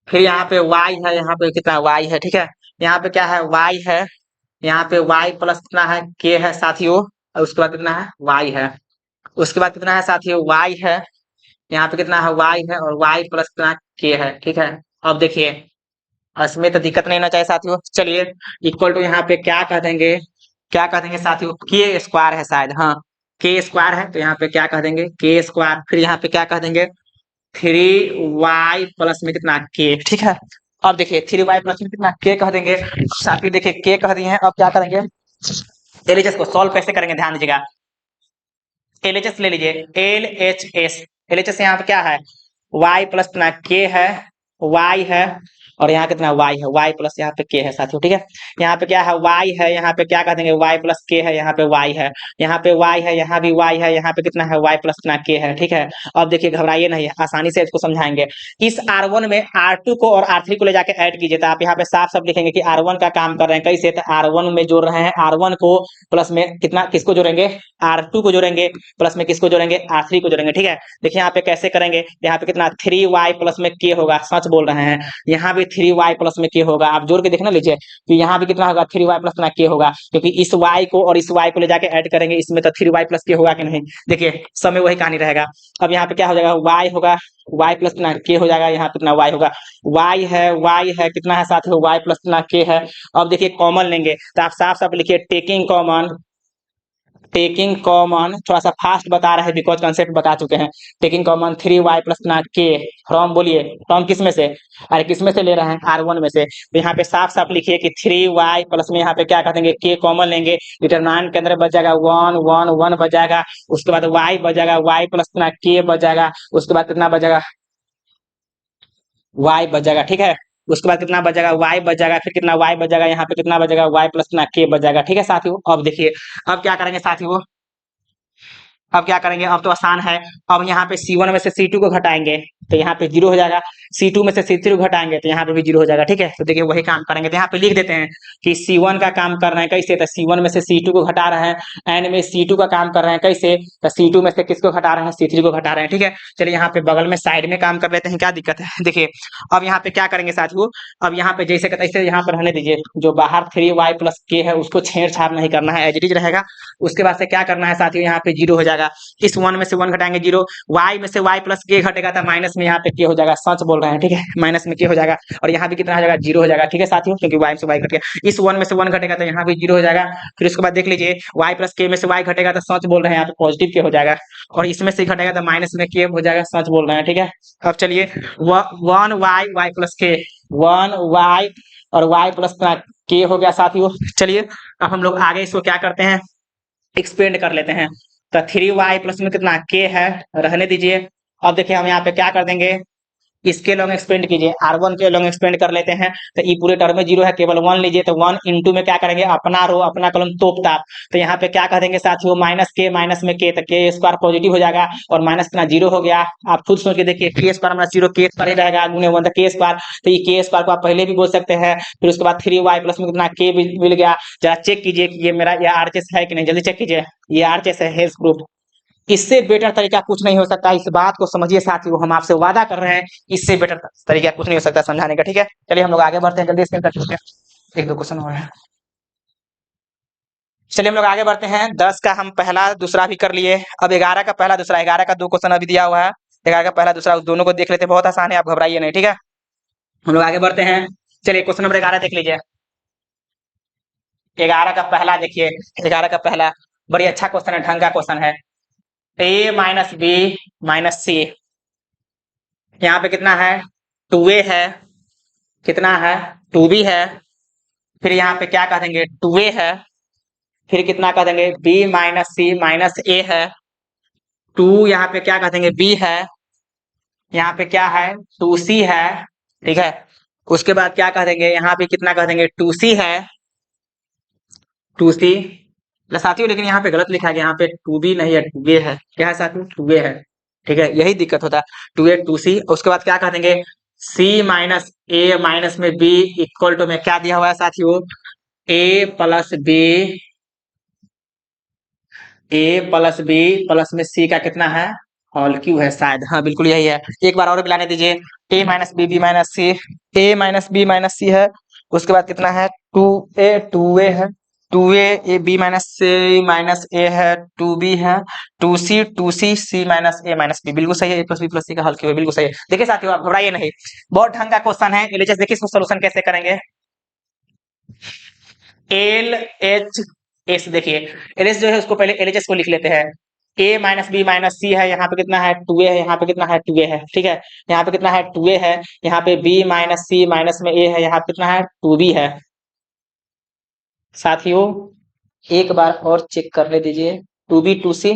फिर यहाँ पे y है, यहाँ पे कितना y है, ठीक है। यहाँ पे क्या है y है, यहाँ पे y प्लस कितना है k है साथियों, और उसके बाद कितना है y है, उसके बाद कितना है साथियों y है, यहाँ पे कितना है y है, और y प्लस कितना k है, ठीक है। अब देखिए इसमें तो दिक्कत नहीं होना चाहिए साथियों। चलिए इक्वल टू यहाँ पे क्या कह देंगे, क्या कह देंगे साथियों, के स्क्वायर है शायद, हाँ के स्क्वायर है, तो यहाँ पे क्या कह देंगे के स्क्वायर, फिर यहाँ पे क्या कह देंगे 3y प्लस में कितना के, ठीक है। अब देखिए 3y प्लस में कितना के कह देंगे साथियों, देखिए के कह दिए हैं। अब क्या करेंगे, एलएचएस को सॉल्व कैसे करेंगे ध्यान दीजिएगा। एलएचएस ले लीजिए, एलएचएस, एलएचएस यहाँ पे क्या है y प्लस कितना के है, y है, और यहाँ कितना y है, y प्लस यहाँ पे k है साथियों, ठीक है। यहाँ पे क्या है y है, यहाँ पे क्या कह देंगे y प्लस k है, यहाँ पे y है, यहाँ पे y है, यहाँ भी y है, यहाँ पे कितना है y प्लस कितना k है, ठीक है। अब देखिए घबराइए नहीं, आसानी से इसको समझाएंगे। इस R1 में R2 को और R3 को ले जाके ऐड कीजिए, तो आप यहाँ पे साफ साफ लिखेंगे कि R1 का काम कर रहे हैं कैसे, तो R1 में जोड़ रहे हैं R1 को, प्लस में कितना किसको जोड़ेंगे R2 को जोड़ेंगे, प्लस में किसको जोड़ेंगे R3 को जोड़ेंगे, ठीक है। देखिए यहाँ पे कैसे करेंगे, यहाँ पे कितना 3y प्लस में k होगा, सच बोल रहे हैं, यहाँ भी 3y प्लस में k होगा। आप जोड़ के देखना लीजिए, तो यहाँ भी कितना होगा 3y प्लस में k होगा, क्योंकि इस y को और इस y को ले जाके ऐड करेंगे, इसमें तो 3y प्लस k होगा कि नहीं। देखिए सब में वही कहानी रहेगा। अब यहाँ पे क्या हो जाएगा y होगा, y प्लस कितना k हो जाएगा, यहाँ पे कितना y होगा, y है कितना है साथियों y प्लस कितना k है। अब देखिए कॉमन लेंगे, तो आप साफ साफ लिखिए टेकिंग कॉमन, टेकिंग कॉमन, थोड़ा सा फास्ट बता रहे हैं बिकॉज कंसेप्ट बता चुके हैं। टेकिंग कॉमन 3y प्लस ना के, फ्रॉम बोलिए फ्रॉम किस में से, अरे किस में से ले रहे हैं R1 में से, तो यहाँ पे साफ साफ लिखिए कि 3y प्लस में यहाँ पे क्या कर देंगे के कॉमन लेंगे, डिटरमिनेंट के अंदर बच जाएगा 1 1 1 बच जाएगा, उसके बाद y बच जाएगा, y प्लस ना के बच जाएगा, उसके बाद कितना बच जाएगा y बच जाएगा, ठीक है। उसके बाद कितना बच जाएगा y बच जाएगा, फिर कितना y बच जाएगा, यहाँ पे कितना बच जाएगा y प्लस कितना k बच जाएगा, ठीक है साथियों। अब देखिए अब क्या करेंगे साथियों, अब क्या करेंगे, अब तो आसान है। अब यहाँ पे C1 में से C2 को घटाएंगे, तो यहाँ पे 0 हो जाएगा, C2 में से C3 को घटाएंगे तो यहाँ पे भी 0 हो जाएगा, ठीक है। तो देखिए वही काम करेंगे, तो यहाँ पे लिख देते हैं कि C1 का काम कर रहे हैं कैसे, तो C1 में से C2 को घटा रहे हैं, एंड में C2 का काम कर रहे हैं कैसे, तो C2 में से किसको घटा रहे हैं C3 को घटा रहे हैं, ठीक है। चलिए यहाँ पे बगल में साइड में काम कर लेते हैं, क्या दिक्कत है। देखिए अब यहाँ पे क्या करेंगे साथियों, अब यहाँ पे जैसे तैसे यहाँ पर रहने दीजिए, जो बाहर 3y प्लस k है उसको छेड़छाड़ नहीं करना है, एज इट इज रहेगा। उसके बाद से क्या करना है साथियों, यहाँ पे 0 हो जाएगा, इस 1 में से 1 घटाएंगे 0, y में से y प्लस k घटेगा तो माइनस में यहाँ पे k हो जाएगा, सच बोल रहे हैं, ठीक है, माइनस में k हो जाएगा, और यहाँ भी कितना हो जाएगा 0 हो जाएगा, ठीक है साथियों, क्योंकि y में से y घट गया। इस 1 में से 1 घटेगा तो यहाँ भी 0 हो जाएगा, फिर उसके बाद देख लीजिए y प्लस k में से y घटेगा तो सच बोल रहे हैं यहाँ पे पॉजिटिव k हो जाएगा, और इसमें से घटेगा तो माइनस में k हो जाएगा, सच बोल रहे हैं, ठीक है। अब चलिए 1y प्लस k, 1y और y प्लस k हो गया साथियों। चलिए अब हम लोग आगे इसको क्या करते हैं, एक्सपेंड कर लेते हैं, तो 3y प्लस में कितना k है, रहने दीजिए। अब देखिए हम यहाँ पे क्या कर देंगे, इसके लॉन्ग एक्सपेंड कीजिए, R1 के लॉन्ग एक्सपेंड कर लेते हैं, तो ये पूरे टर्म में 0 है, केवल 1 लीजिए, तो 1 इंटू में क्या करेंगे अपना रो अपना कॉलम तोप ताप, तो यहाँ पे क्या कह देंगे साथियों माइनस के माइनस में के, तो के स्क्वायर पॉजिटिव हो जाएगा, और माइनस कितना 0 हो गया। आप खुद सोच के देखिए के स्क्वायर माइनस 0 के स्क्वायर ही रहेगा, गुने 1 तो के स्क्वायर, तो ये के स्क्वायर को आप पहले भी बोल सकते हैं। फिर उसके बाद 3y प्लस में कितना के मिल गया, जरा चेक कीजिए कि ये मेरा ये RHS है कि नहीं, जल्दी चेक कीजिए, ये RHS है हेल्थ ग्रुप। इससे बेटर तरीका कुछ नहीं हो सकता, इस बात को समझिए साथियों, हम आपसे वादा कर रहे हैं इससे बेटर तरीका कुछ नहीं हो सकता समझाने का, ठीक है। चलिए हम लोग आगे बढ़ते हैं, जल्दी इसके अंदर एक दो क्वेश्चन और है। चलिए हम लोग आगे बढ़ते हैं, 10 का हम पहला दूसरा भी कर लिए, अब 11 का पहला दूसरा, 11 का 2 क्वेश्चन अभी दिया हुआ है, 11 का पहला दूसरा उस दोनों को देख लेते हैं, बहुत आसान है, आप घबराइए नहीं, ठीक है। हम लोग आगे बढ़ते हैं, चलिए क्वेश्चन नंबर 11 देख लीजिए। 11 का पहला देखिए, 11 का पहला बड़ी अच्छा क्वेश्चन है, ढंग का क्वेश्चन है, a माइनस बी माइनस सी, यहाँ पे कितना है 2a है, कितना है 2b है, फिर यहाँ पे क्या कह देंगे 2a है, फिर कितना कह देंगे b minus C minus a है, 2 यहाँ पे क्या कह देंगे b है, यहाँ पे क्या है 2c है, ठीक है। उसके बाद क्या कह देंगे यहाँ पे कितना कह देंगे 2c है, 2c साथियों, लेकिन यहाँ पे गलत लिखा गया, यहाँ पे 2b नहीं है 2a है, क्या है साथियों 2a है, ठीक है, यही दिक्कत होता है। 2a 2c, उसके बाद क्या कह देंगे, c माइनस ए माइनस में b इक्वल टू में क्या दिया हुआ है साथियों, a plus B, a plus B plus में c का कितना है, होल क्यू है शायद, हाँ बिल्कुल यही है। एक बार और मिलाने दीजिए, a minus B B minus C, a minus B minus C है, उसके बाद कितना है 2a है, 2a A B minus C minus A है, 2b है, 2c c minus A minus B, बिल्कुल सही है, a plus B plus C का हल क्यू है, बिल्कुल सही है। देखिए साथियों आप घबराइए नहीं, बहुत ढंग का क्वेश्चन है। एलएचएस देखिए इसको सोल्यूशन कैसे करेंगे, एल एच एस, देखिए एलएच जो है उसको पहले एलएचएस को लिख लेते हैं, a minus B minus C है, यहाँ पे कितना है 2a है, यहाँ पे कितना है 2a है, ठीक है, यहाँ पे कितना है 2a है, यहाँ पे b माइनस सी माइनस में a है, यहाँ पे कितना है 2b है। साथियों एक बार और चेक कर ले दीजिए, 2b 2c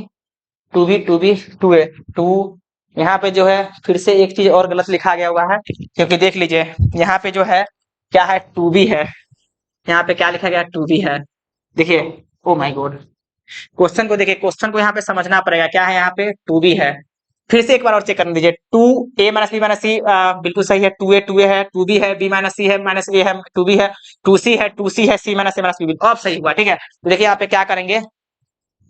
2b 2b 2a 2, यहाँ पे जो है फिर से एक चीज और गलत लिखा गया हुआ है, क्योंकि देख लीजिए यहाँ पे जो है क्या है 2b है, यहाँ पे क्या लिखा गया 2b है। देखिए ओ माय गॉड, क्वेश्चन को देखिए, क्वेश्चन को यहाँ पे समझना पड़ेगा, क्या है यहाँ पे 2b है। फिर से एक बार और चेक करने दीजिए, 2a माइनस बी माइनस सी बिल्कुल सही है, 2a है, 2b है, b माइनस सी है माइनस a है, 2b है, 2c है, c minus a minus b, अब सही हुआ, ठीक है। तो देखिए यहाँ पे क्या करेंगे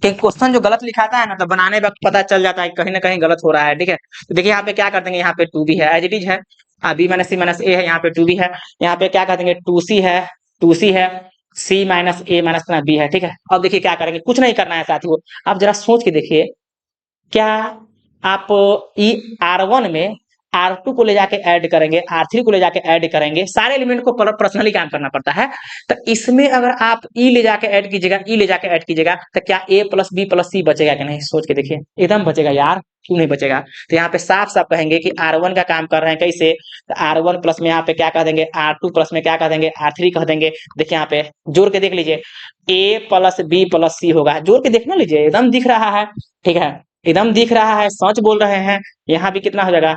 कि क्वेश्चन जो गलत लिखाता है ना, तो बनाने वक्त पता चल जाता है कहीं ना कहीं गलत हो रहा है, ठीक है। तो देखिए यहाँ पे क्या कर देंगे, यहाँ पे 2b है एज इट इज है, B minus C minus A है, यहाँ पे 2b है, यहाँ पे क्या कर देंगे 2c है, 2c है, c minus A minus B है, ठीक है। अब देखिए क्या करेंगे, कुछ नहीं करना है साथियों, आप जरा सोच के देखिए, क्या आप ई R1 में R2 को ले जाके ऐड करेंगे, R3 को ले जाके ऐड करेंगे, सारे एलिमेंट को पर्सनली काम करना पड़ता है। तो इसमें अगर आप ई ले जाके ऐड कीजिएगा, ई ले जाके ऐड कीजिएगा, तो क्या a प्लस बी प्लस सी बचेगा कि नहीं, सोच के देखिए, एकदम बचेगा यार, क्यों नहीं बचेगा। तो यहाँ पे साफ साफ कहेंगे कि R1 का काम कर रहे हैं कैसे, तो R1 प्लस में यहाँ पे क्या कह देंगे, R2 प्लस में क्या कह देंगे, R3 कह देंगे। देखिए यहाँ पे जोड़ के देख लीजिए, a प्लस बी प्लस सी होगा, जोड़ के देखना लीजिए, एकदम दिख रहा है, ठीक है, एकदम दिख रहा है, सच बोल रहे हैं। यहाँ भी कितना हो जाएगा,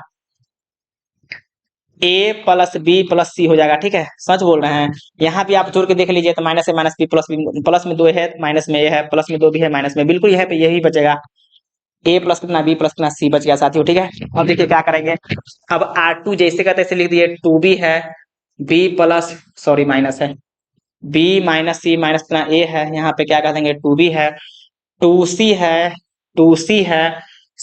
a प्लस बी प्लस सी हो जाएगा, ठीक है, सच बोल रहे हैं। यहाँ भी आप जोड़ के देख लीजिए, तो माइनस है माइनस बी प्लस में 2 है, माइनस में a है, प्लस में 2 भी है, माइनस में, बिल्कुल यहाँ पे यही बचेगा, a प्लस कितना b प्लस कितना c बच गया साथियों, ठीक है। अब देखिए क्या करेंगे, अब R2 जैसे का तैसे लिख दिए, 2b है, b प्लस सॉरी माइनस है, b माइनस सी माइनस कितना a है, यहाँ पे क्या कह देंगे 2b है, 2c है, 2c है,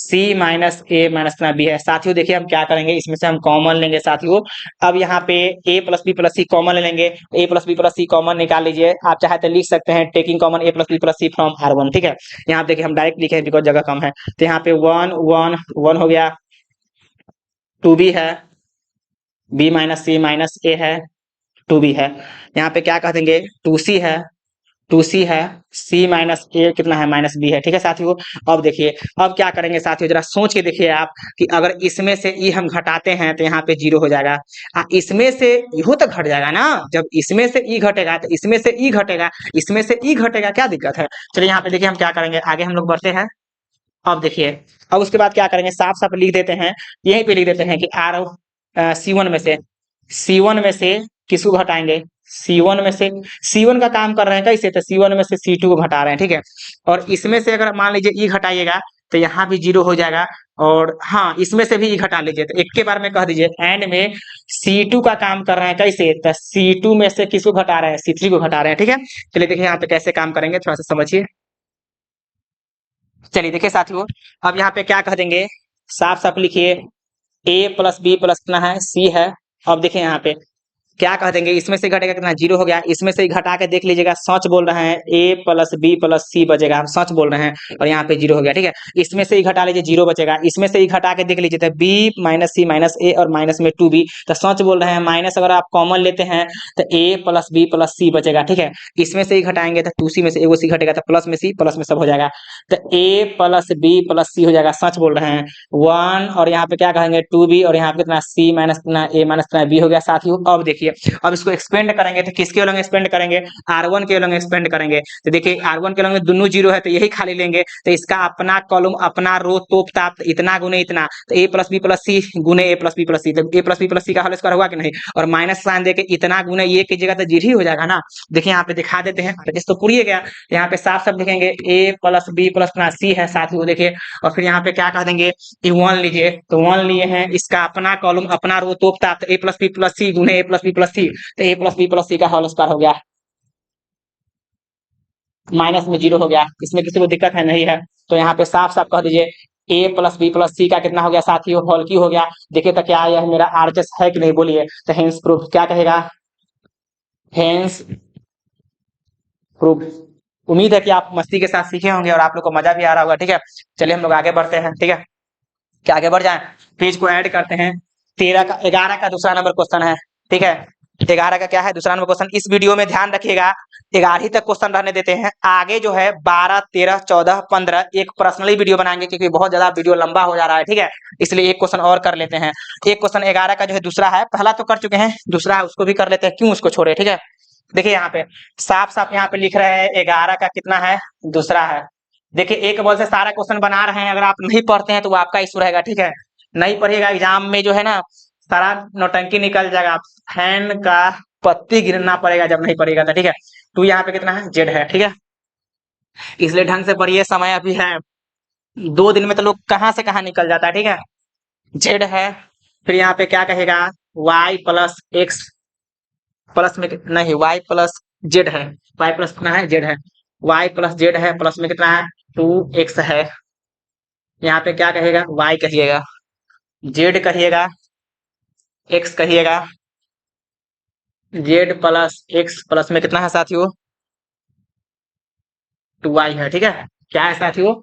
c माइनस ए माइनस कितना b है। साथियों देखिए हम क्या करेंगे, इसमें से हम कॉमन लेंगे साथियों, अब यहाँ पे a plus B plus C common ले लेंगे, a plus B plus C common निकाल लीजिए, आप चाहे तो लिख सकते हैं taking common a plus B plus C from R1, ठीक है। यहाँ देखिए हम डायरेक्ट लिखे बिकॉज जगह कम है, तो यहाँ पे 1 1 1 हो गया, 2b है, b minus C minus A है, 2b है, यहाँ पे क्या कह देंगे 2c है, 2c है, c माइनस ए कितना है माइनस b है, ठीक है साथियों। अब देखिए अब क्या करेंगे साथियों, जरा सोच के देखिए आप, कि अगर इसमें से e हम घटाते हैं तो यहाँ पे 0 हो जाएगा, इसमें से यू तो घट जाएगा ना, जब इसमें से e घटेगा तो इसमें से e घटेगा, इसमें से e घटेगा, क्या दिक्कत है। चलिए यहाँ पे देखिए हम क्या करेंगे, आगे हम लोग बढ़ते हैं। अब देखिए अब उसके बाद क्या करेंगे, साफ साफ लिख देते हैं, यहीं पे लिख देते हैं कि C1 में से, C1 में से किसको घटाएंगे, C1 में से, C1 का काम कर रहे हैं कैसे, तो C1 में से C2 को घटा रहे हैं, ठीक है। और इसमें से अगर मान लीजिए E घटाइएगा तो यहाँ भी 0 हो जाएगा, और हाँ इसमें से भी E घटा लीजिए, तो एक के बार में कह दीजिए एंड में C2 का काम कर रहे हैं कैसे, तो C2 में से किसको घटा रहे हैं, C3 को घटा रहे हैं, ठीक है। चलिए देखिए यहाँ पे कैसे काम करेंगे, थोड़ा सा समझिए। चलिए देखिए साथियों, अब यहाँ पे क्या कह देंगे, साफ साफ लिखिए, a प्लस बी प्लस कितना है c है। अब देखिए यहाँ पे क्या कह देंगे, इसमें से घटेगा कितना 0 हो गया, इसमें से ही घटा के देख लीजिएगा, सच बोल रहे हैं, a प्लस बी प्लस सी बचेगा, हम सच बोल रहे हैं, और यहाँ पे 0 हो गया, ठीक है। इसमें से ही घटा लीजिए 0 बचेगा, इसमें से ही घटा के देख लीजिए, तो b माइनस सी माइनस ए और माइनस में 2b, तो सच बोल रहे हैं, माइनस अगर आप कॉमन लेते हैं तो a प्लस बी प्लस सी बचेगा, ठीक है। इसमें से ही घटाएंगे तो 2c में से एगो सी घटेगा, तो प्लस में सी प्लस में सब हो जाएगा, तो a प्लस बी प्लस सी हो जाएगा, सच बोल रहे हैं 1, और यहाँ पे क्या कहेंगे 2b, और यहाँ पे कितना c माइनस कितना a माइनस कितना b हो गया साथियों। अब देखिए देखिए अब इसको एक्सपेंड करेंगे तो किसके अलग एक्सपेंड करेंगे, R1 के अलग एक्सपेंड करेंगे। तो देखिए R1 के अलग में दोनों जीरो है तो यही खाली लेंगे, तो इसका अपना कॉलम अपना रो तोप ताप इतना गुने इतना, तो ए प्लस बी प्लस सी गुने ए प्लस बी प्लस सी, तो ए प्लस बी प्लस सी का होल स्क्वायर होगा कि नहीं, और माइनस साइन देके इतना गुने ये कीजिएगा तो जीरो ही हो जाएगा ना। देखिए यहाँ पे दिखा देते हैं, तो पूरी गया, यहाँ पे साफ साफ लिखेंगे ए प्लस बी प्लस सी है साथ ही देखिए, और फिर यहाँ पे क्या कह देंगे कि 1 लीजिए, तो 1 लिए हैं, इसका अपना कॉलम अपना रो तोपता, तो ए प्लस सी गुने ए प्लस बी प्लस सी, तो ए प्लस सी का होल स्क्वायर हो गया, माइनस में जीरो हो गया, इसमें किसी को दिक्कत है नहीं है, तो यहाँ पे साफ साफ कह दीजिए ए प्लस बी प्लस सी का कितना हो गया साथियों, होल क्यू हो गया। देखिए तो क्या यह मेरा आरएचएस है कि नहीं, बोलिए, तो हेंस प्रूफ क्या कहेगा, हेंस प्रूफ। उम्मीद है कि आप मस्ती के साथ सीखे होंगे और आप लोग को मजा भी आ रहा होगा। ठीक है, चलिए हम लोग आगे बढ़ते हैं। ठीक है, क्या आगे बढ़ जाए, पेज को ऐड करते हैं। 11 का दूसरा नंबर क्वेश्चन है। ठीक है, 11 का क्या है, दूसरा नंबर क्वेश्चन। इस वीडियो में ध्यान रखिएगा 11 तक क्वेश्चन रहने देते हैं, आगे जो है 12 13 14 15 एक पर्सनली वीडियो बनाएंगे क्योंकि बहुत ज्यादा वीडियो लंबा हो जा रहा है। ठीक है, इसलिए एक क्वेश्चन और कर लेते हैं। एक क्वेश्चन 11 का जो है दूसरा है, पहला तो कर चुके हैं, दूसरा है उसको भी कर लेते हैं, क्यों उसको छोड़े। ठीक है, देखिए यहाँ पे साफ साफ यहाँ पे लिख रहे हैं 11 का कितना है, दूसरा है। देखिए एक बॉल से सारा क्वेश्चन बना रहे हैं, अगर आप नहीं पढ़ते हैं तो वो आपका इशू रहेगा। ठीक है, नहीं पढ़िएगा एग्जाम में जो है ना सारा नौटंकी निकल जाएगा, फैन का पत्ती गिरना पड़ेगा जब नहीं पढ़िएगा तो। ठीक है, टू यहाँ पे कितना है, जेड है। ठीक है, इसलिए ढंग से पढ़िए, समय अभी है, 2 दिन में तो लोग कहाँ से कहाँ निकल जाता है। ठीक है, जेड है, फिर यहाँ पे क्या कहेगा, वाई प्लस एक्स प्लस में नहीं, वाई प्लस जेड है, वाई प्लस कितना है, जेड है, वाई प्लस जेड है, प्लस में कितना है, 2x है। यहाँ पे क्या कहेगा, y कहिएगा, z कहिएगा, x कहिएगा, z प्लस x प्लस में कितना है साथियों, 2y है। ठीक है, क्या है साथियों,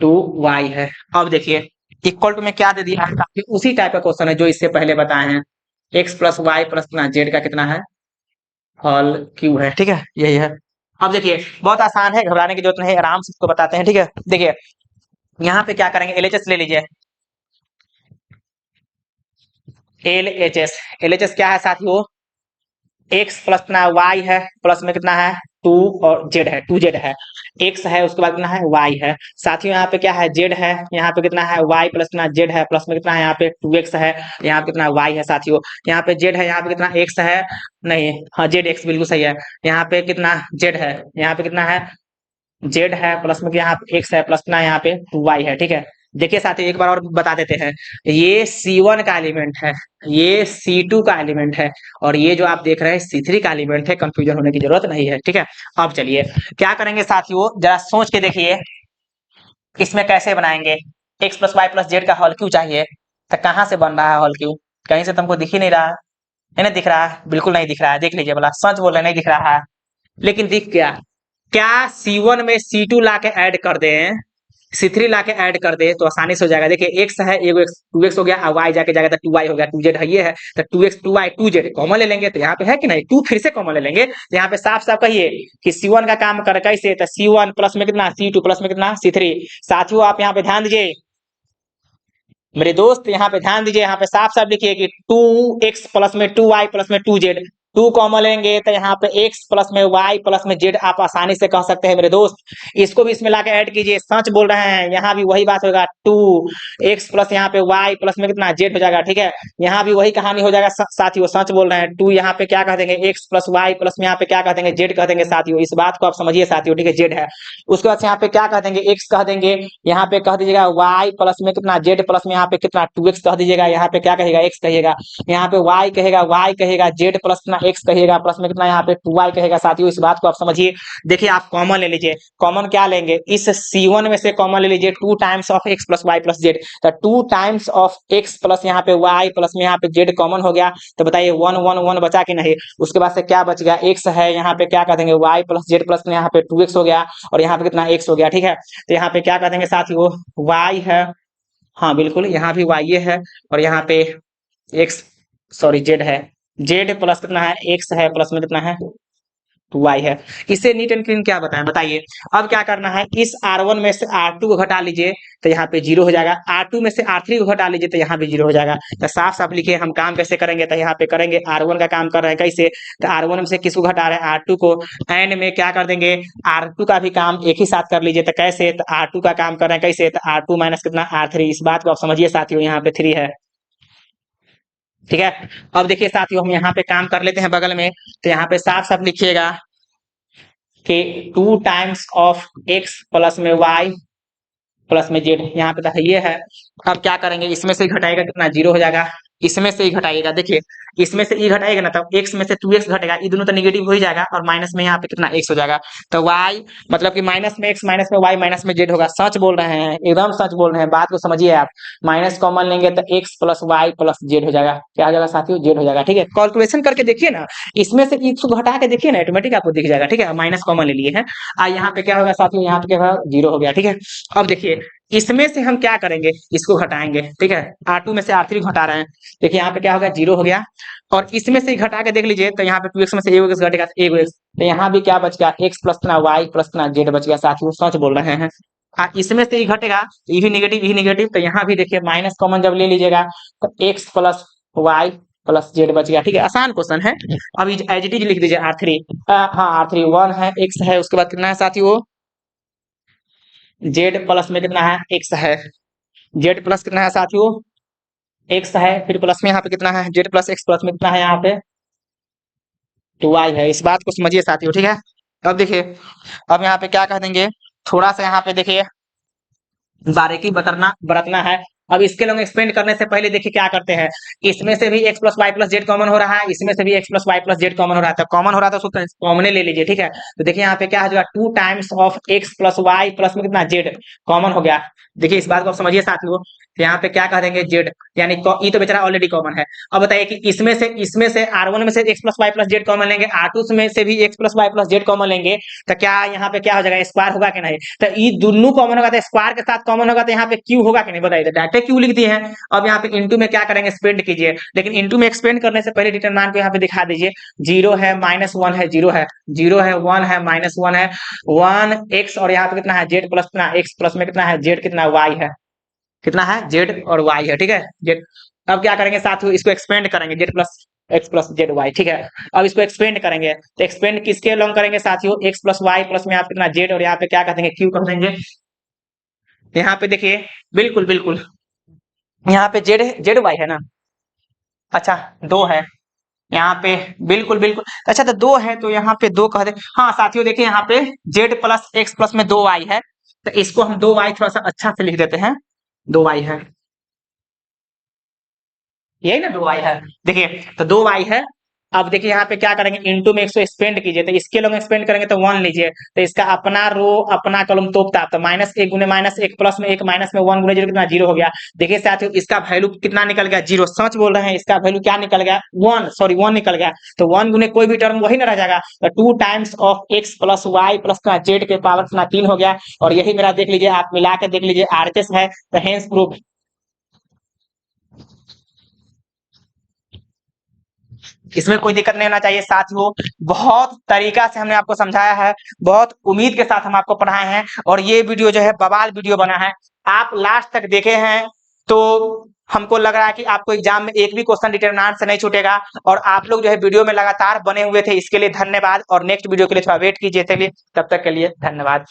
2y है। अब देखिए इक्वल टू में क्या दे दिया है, काफी उसी टाइप का क्वेश्चन है जो इससे पहले बताए हैं, x plus Y plus Z का कितना है, होल क्यू है। ठीक है, यही है। अब देखिए बहुत आसान है, घबराने की जरूरत नहीं, आराम से इसको बताते हैं। ठीक है, देखिए यहाँ पे क्या करेंगे, एलएचएस ले लीजिए, एलएचएस, एलएचएस क्या है साथियों, x प्लस कितना y है, प्लस में कितना है 2 और z है, 2z है, x है, उसके बाद कितना है y है। साथियों यहाँ पे क्या है, z है, यहाँ पे कितना है y प्लस कितना z है, प्लस में कितना है यहाँ पे 2x है, यहाँ पे कितना y है साथियों, यहाँ पे z है, यहाँ पे कितना x है, नहीं हाँ zx बिल्कुल सही है, यहाँ पे कितना z है, यहाँ पे कितना है z है, प्लस में यहाँ पे x है, प्लस कितना यहाँ पे 2y है। ठीक है, देखिए साथियों एक बार और बता देते हैं, ये C1 का एलिमेंट है, ये C2 का एलिमेंट है, और ये जो आप देख रहे हैं C3 का एलिमेंट है, कंफ्यूजन होने की जरूरत नहीं है। ठीक है, अब चलिए क्या करेंगे साथियों, जरा सोच के देखिए इसमें कैसे बनाएंगे, x plus Y plus Z का होल क्यू चाहिए, तो कहाँ से बन रहा है होल क्यू, कहीं से तुमको दिख ही नहीं रहा है ना, दिख रहा है, बिल्कुल नहीं दिख रहा है, देख लीजिए बोला, सच बोल रहे नहीं दिख रहा है, लेकिन दिख गया, क्या C1 में C2 ला के ऐड कर दें, C3 ला के ऐड कर दे तो आसानी से हो जाएगा। देखिए x है, एगो x 2x हो गया, और y जाके जाएगा तो 2y हो गया, 2z है, ये है तो 2x 2y 2z कॉमन ले लेंगे, तो यहाँ पे है कि नहीं, 2 फिर से कॉमन ले लेंगे, तो यहाँ पे साफ साफ कहिए कि C1 का काम कर कैसे, तो C1 प्लस में कितना C2 प्लस में कितना C3। साथियों आप यहाँ पे ध्यान दीजिए मेरे दोस्त, यहाँ पे ध्यान दीजिए, यहाँ पे साफ साफ लिखिए कि 2x प्लस में 2y प्लस में 2z, 2 कॉमन लेंगे तो यहाँ पे x प्लस में y प्लस में z आप आसानी से कह सकते हैं मेरे दोस्त, इसको भी इसमें लाके ऐड कीजिए, सच बोल रहे हैं, यहाँ भी वही बात होगा, 2x प्लस यहाँ पे y प्लस में कितना z हो जाएगा। ठीक है, यहाँ भी वही कहानी हो जाएगा साथियों, सच बोल रहे हैं, 2 यहाँ पे क्या कह देंगे, x प्लस y प्लस में यहाँ पे क्या कह देंगे, z कह देंगे साथियों, इस बात को आप समझिए साथियों। ठीक है, z है, उसके बाद यहाँ पे क्या कह देंगे, x कह देंगे, यहाँ पे कह दीजिएगा y प्लस में कितना z प्लस में यहाँ पे कितना 2x कह दीजिएगा, यहाँ पे क्या कहेगा x कहिएगा, यहाँ पे y कहेगा, z प्लस कितना x कहिएगा, प्लस में कितना यहाँ पे 2y कहेगा साथियों, इस बात को आप समझिए। देखिए आप कॉमन ले लीजिए, कॉमन क्या लेंगे, इस C1 में से कॉमन ले लीजिए 2 times of x plus Y plus Z, तो 2 टाइम्स ऑफ x प्लस यहाँ पे y प्लस में यहाँ पे z कॉमन हो गया, तो बताइए 1 1 1 बचा कि नहीं, उसके बाद से क्या बच गया, x है, यहाँ पे क्या कह देंगे y प्लस जेड प्लस में यहाँ पे 2x हो गया, और यहाँ पे कितना x हो गया। ठीक है, तो यहाँ पे क्या कह देंगे साथियों, y है, हाँ बिल्कुल यहाँ भी y है, और यहाँ पे x सॉरी z है, z प्लस कितना है x है, प्लस में कितना है टू वाई है। इसे नीट एंड क्लीन क्या बताएं, बताइए। अब क्या करना है, इस R1 में से R2 को घटा लीजिए तो यहाँ पे 0 हो जाएगा, R2 में से R3 को घटा लीजिए तो यहाँ पे 0 हो जाएगा। तो साफ साफ लिखिए हम काम कैसे करेंगे, तो यहाँ पे करेंगे R1 का काम कर रहे हैं कैसे, तो R1 में से किसको घटा रहे हैं, R2 को, एंड में क्या कर देंगे, R2 का भी काम एक ही साथ कर लीजिए, तो कैसे, तो R2 का काम कर रहे हैं कैसे, तो R2 माइनस कितना R3, इस बात को आप समझिए साथियों, यहाँ पे 3 है, ठीक है। अब देखिए साथियों हम यहाँ पे काम कर लेते हैं बगल में, तो यहाँ पे साफ साफ लिखिएगा कि 2 टाइम्स ऑफ x प्लस में y प्लस में जेड, यहाँ पे तो ये है। अब क्या करेंगे, इसमें से घटाएगा कितना, 0 हो जाएगा, इसमें से ही घटाएगा, देखिए इसमें से ई घटाएगा ना, तब x में से 2x घटेगा, ये दोनों तो निगेटिव हो ही जाएगा, और माइनस में यहाँ पे कितना x हो जाएगा, तो y मतलब कि माइनस में x माइनस में y माइनस में z होगा। सच बोल रहे हैं, एकदम सच बोल रहे हैं, बात को समझिए आप। माइनस कॉमन लेंगे तो x plus Y plus Z हो जाएगा, क्या हो जाएगा साथियों, जेड हो जाएगा, ठीक है। कैलकुलेशन करके देखिए ना, इसमें से x को घटा के देखिए ना, ऑटोमेटिक आपको दिख जाएगा, ठीक है। माइनस कॉमन ले लिए हैं, यहाँ पे क्या होगा साथियों, यहाँ पे क्या होगा, 0 हो गया, ठीक है। अब देखिए इसमें से हम क्या करेंगे, इसको घटाएंगे, ठीक है। R2 में से R3 घटा रहे हैं, देखिए यहाँ पे क्या होगा, 0 हो गया, और इसमें से ही घटा के देख लीजिए तो यहाँ पे 2x में से एक घटेगा तो एक x, तो यहाँ भी क्या बच गया, x प्लस ना y प्लस ना z बच गया साथियों, सच बोल रहे हैं। इसमें से ही घटेगा, ये भी निगेटिव, ये निगेटिव, तो यहाँ भी देखिए माइनस कॉमन जब ले लीजिएगा तो x plus y plus z बच गया, ठीक है। आसान क्वेश्चन है। अब एज इट इज लिख दीजिए R3, हाँ R3 1 है, x है, उसके बाद कितना है साथियों, z प्लस में कितना है, x है, z प्लस कितना है साथियों, x है, फिर प्लस में यहाँ पे कितना है, z प्लस x प्लस में कितना है यहाँ पे 2y है। इस बात को समझिए साथियों, ठीक है। अब देखिए अब यहाँ पे क्या कह देंगे, थोड़ा सा यहाँ पे देखिए बारीकी बरतना है। अब इसके लोग एक्सपेंड करने से पहले देखिए क्या करते हैं, इसमें से भी x plus Y plus Z common हो रहा है, इसमें से भी x plus Y plus Z common हो रहा है, तो कॉमन हो रहा है तो उसको कॉमन ले लीजिए, ठीक है। तो देखिए यहाँ पे क्या हो जाएगा, 2 times of x plus Y plus में कितना जेड कॉमन हो गया। देखिए इस बात को आप समझिए साथियों, तो यहाँ पे क्या कह देंगे जेड, यानी ये तो बेचारा ऑलरेडी कॉमन है। अब बताइए कि इसमें से R1 में से x plus Y plus Z common लेंगे, R2 में से भी x plus Y plus Z common लेंगे, तो क्या यहाँ पे क्या हो जाएगा, स्क्वायर होगा कि नहीं, तो ये दोनों कॉमन होगा तो स्क्वायर के साथ कॉमन होगा, तो यहाँ पे क्यू होगा कि नहीं बताइए, तो डायरेक्ट क्यू लिख दिए हैं। अब यहाँ पे इंटू में क्या करेंगे, एक्सपेंड कीजिए, लेकिन इंटू में एक्सपेंड करने से पहले डिटरमिनेंट को यहाँ पे दिखा दीजिए, 0 है माइनस 1 है, 0 है, 0 है 1 है माइनस 1 है, 1 x और यहाँ पे कितना है जेड प्लस कितना x प्लस में कितना है जेड कितना y है, कितना है जेड और y है, ठीक है जेड। अब क्या करेंगे साथियों, इसको एक्सपेंड करेंगे, z plus x plus z y, ठीक है। अब इसको एक्सपेंड करेंगे, तो एक्सपेंड किसके लॉन्ग करेंगे साथियों, एक्स प्लस वाई प्लस में यहाँ पे कितना जेड और यहाँ पे क्या कहते हैं क्यू कर देंगे। यहाँ पे देखिए बिल्कुल बिल्कुल यहाँ पे जेड जेड वाई है ना, अच्छा 2 है यहाँ पे, बिल्कुल बिल्कुल, अच्छा तो 2 है तो यहाँ पे 2 कह दे। हाँ साथियों देखिए यहाँ पे जेड प्लस एक्स प्लस में 2y है, तो इसको हम 2y थोड़ा सा अच्छा से लिख देते हैं, 2y है, यही ना 2y है, देखिए तो 2y है। अब देखिए यहाँ पे क्या करेंगे, इंटू में 100 एक्सपेंड कीजिए, तो इसके लोग एक्सपेंड करेंगे तो 1 लीजिए, तो इसका अपना रो अपना कॉलम तोपता, तो माइनस 1 गुने माइनस 1 प्लस में 1 माइनस में 1 गुने 0 कितना 0 हो गया। देखिए साथियों इसका वैल्यू कितना निकल गया, 0, सच बोल रहे हैं, इसका वैल्यू क्या निकल गया, 1, सॉरी 1 निकल गया, तो 1 गुने कोई भी टर्म वही ना रह जाएगा, तो 2 times of x plus Y plus z के पावर कितना 3 हो गया, और यही मेरा देख लीजिए, आप मिला के देख लीजिए RHS है, तो हेंस प्रूफ। इसमें कोई दिक्कत नहीं होना चाहिए साथियों, बहुत तरीका से हमने आपको समझाया है, बहुत उम्मीद के साथ हम आपको पढ़ाए हैं, और ये वीडियो जो है बवाल वीडियो बना है, आप लास्ट तक देखे हैं तो हमको लग रहा है कि आपको एग्जाम में एक भी क्वेश्चन डिटरमिनेंट से नहीं छूटेगा, और आप लोग जो है वीडियो में लगातार बने हुए थे, इसके लिए धन्यवाद, और नेक्स्ट वीडियो के लिए थोड़ा वेट कीजिए, चलिए तब तक के लिए धन्यवाद।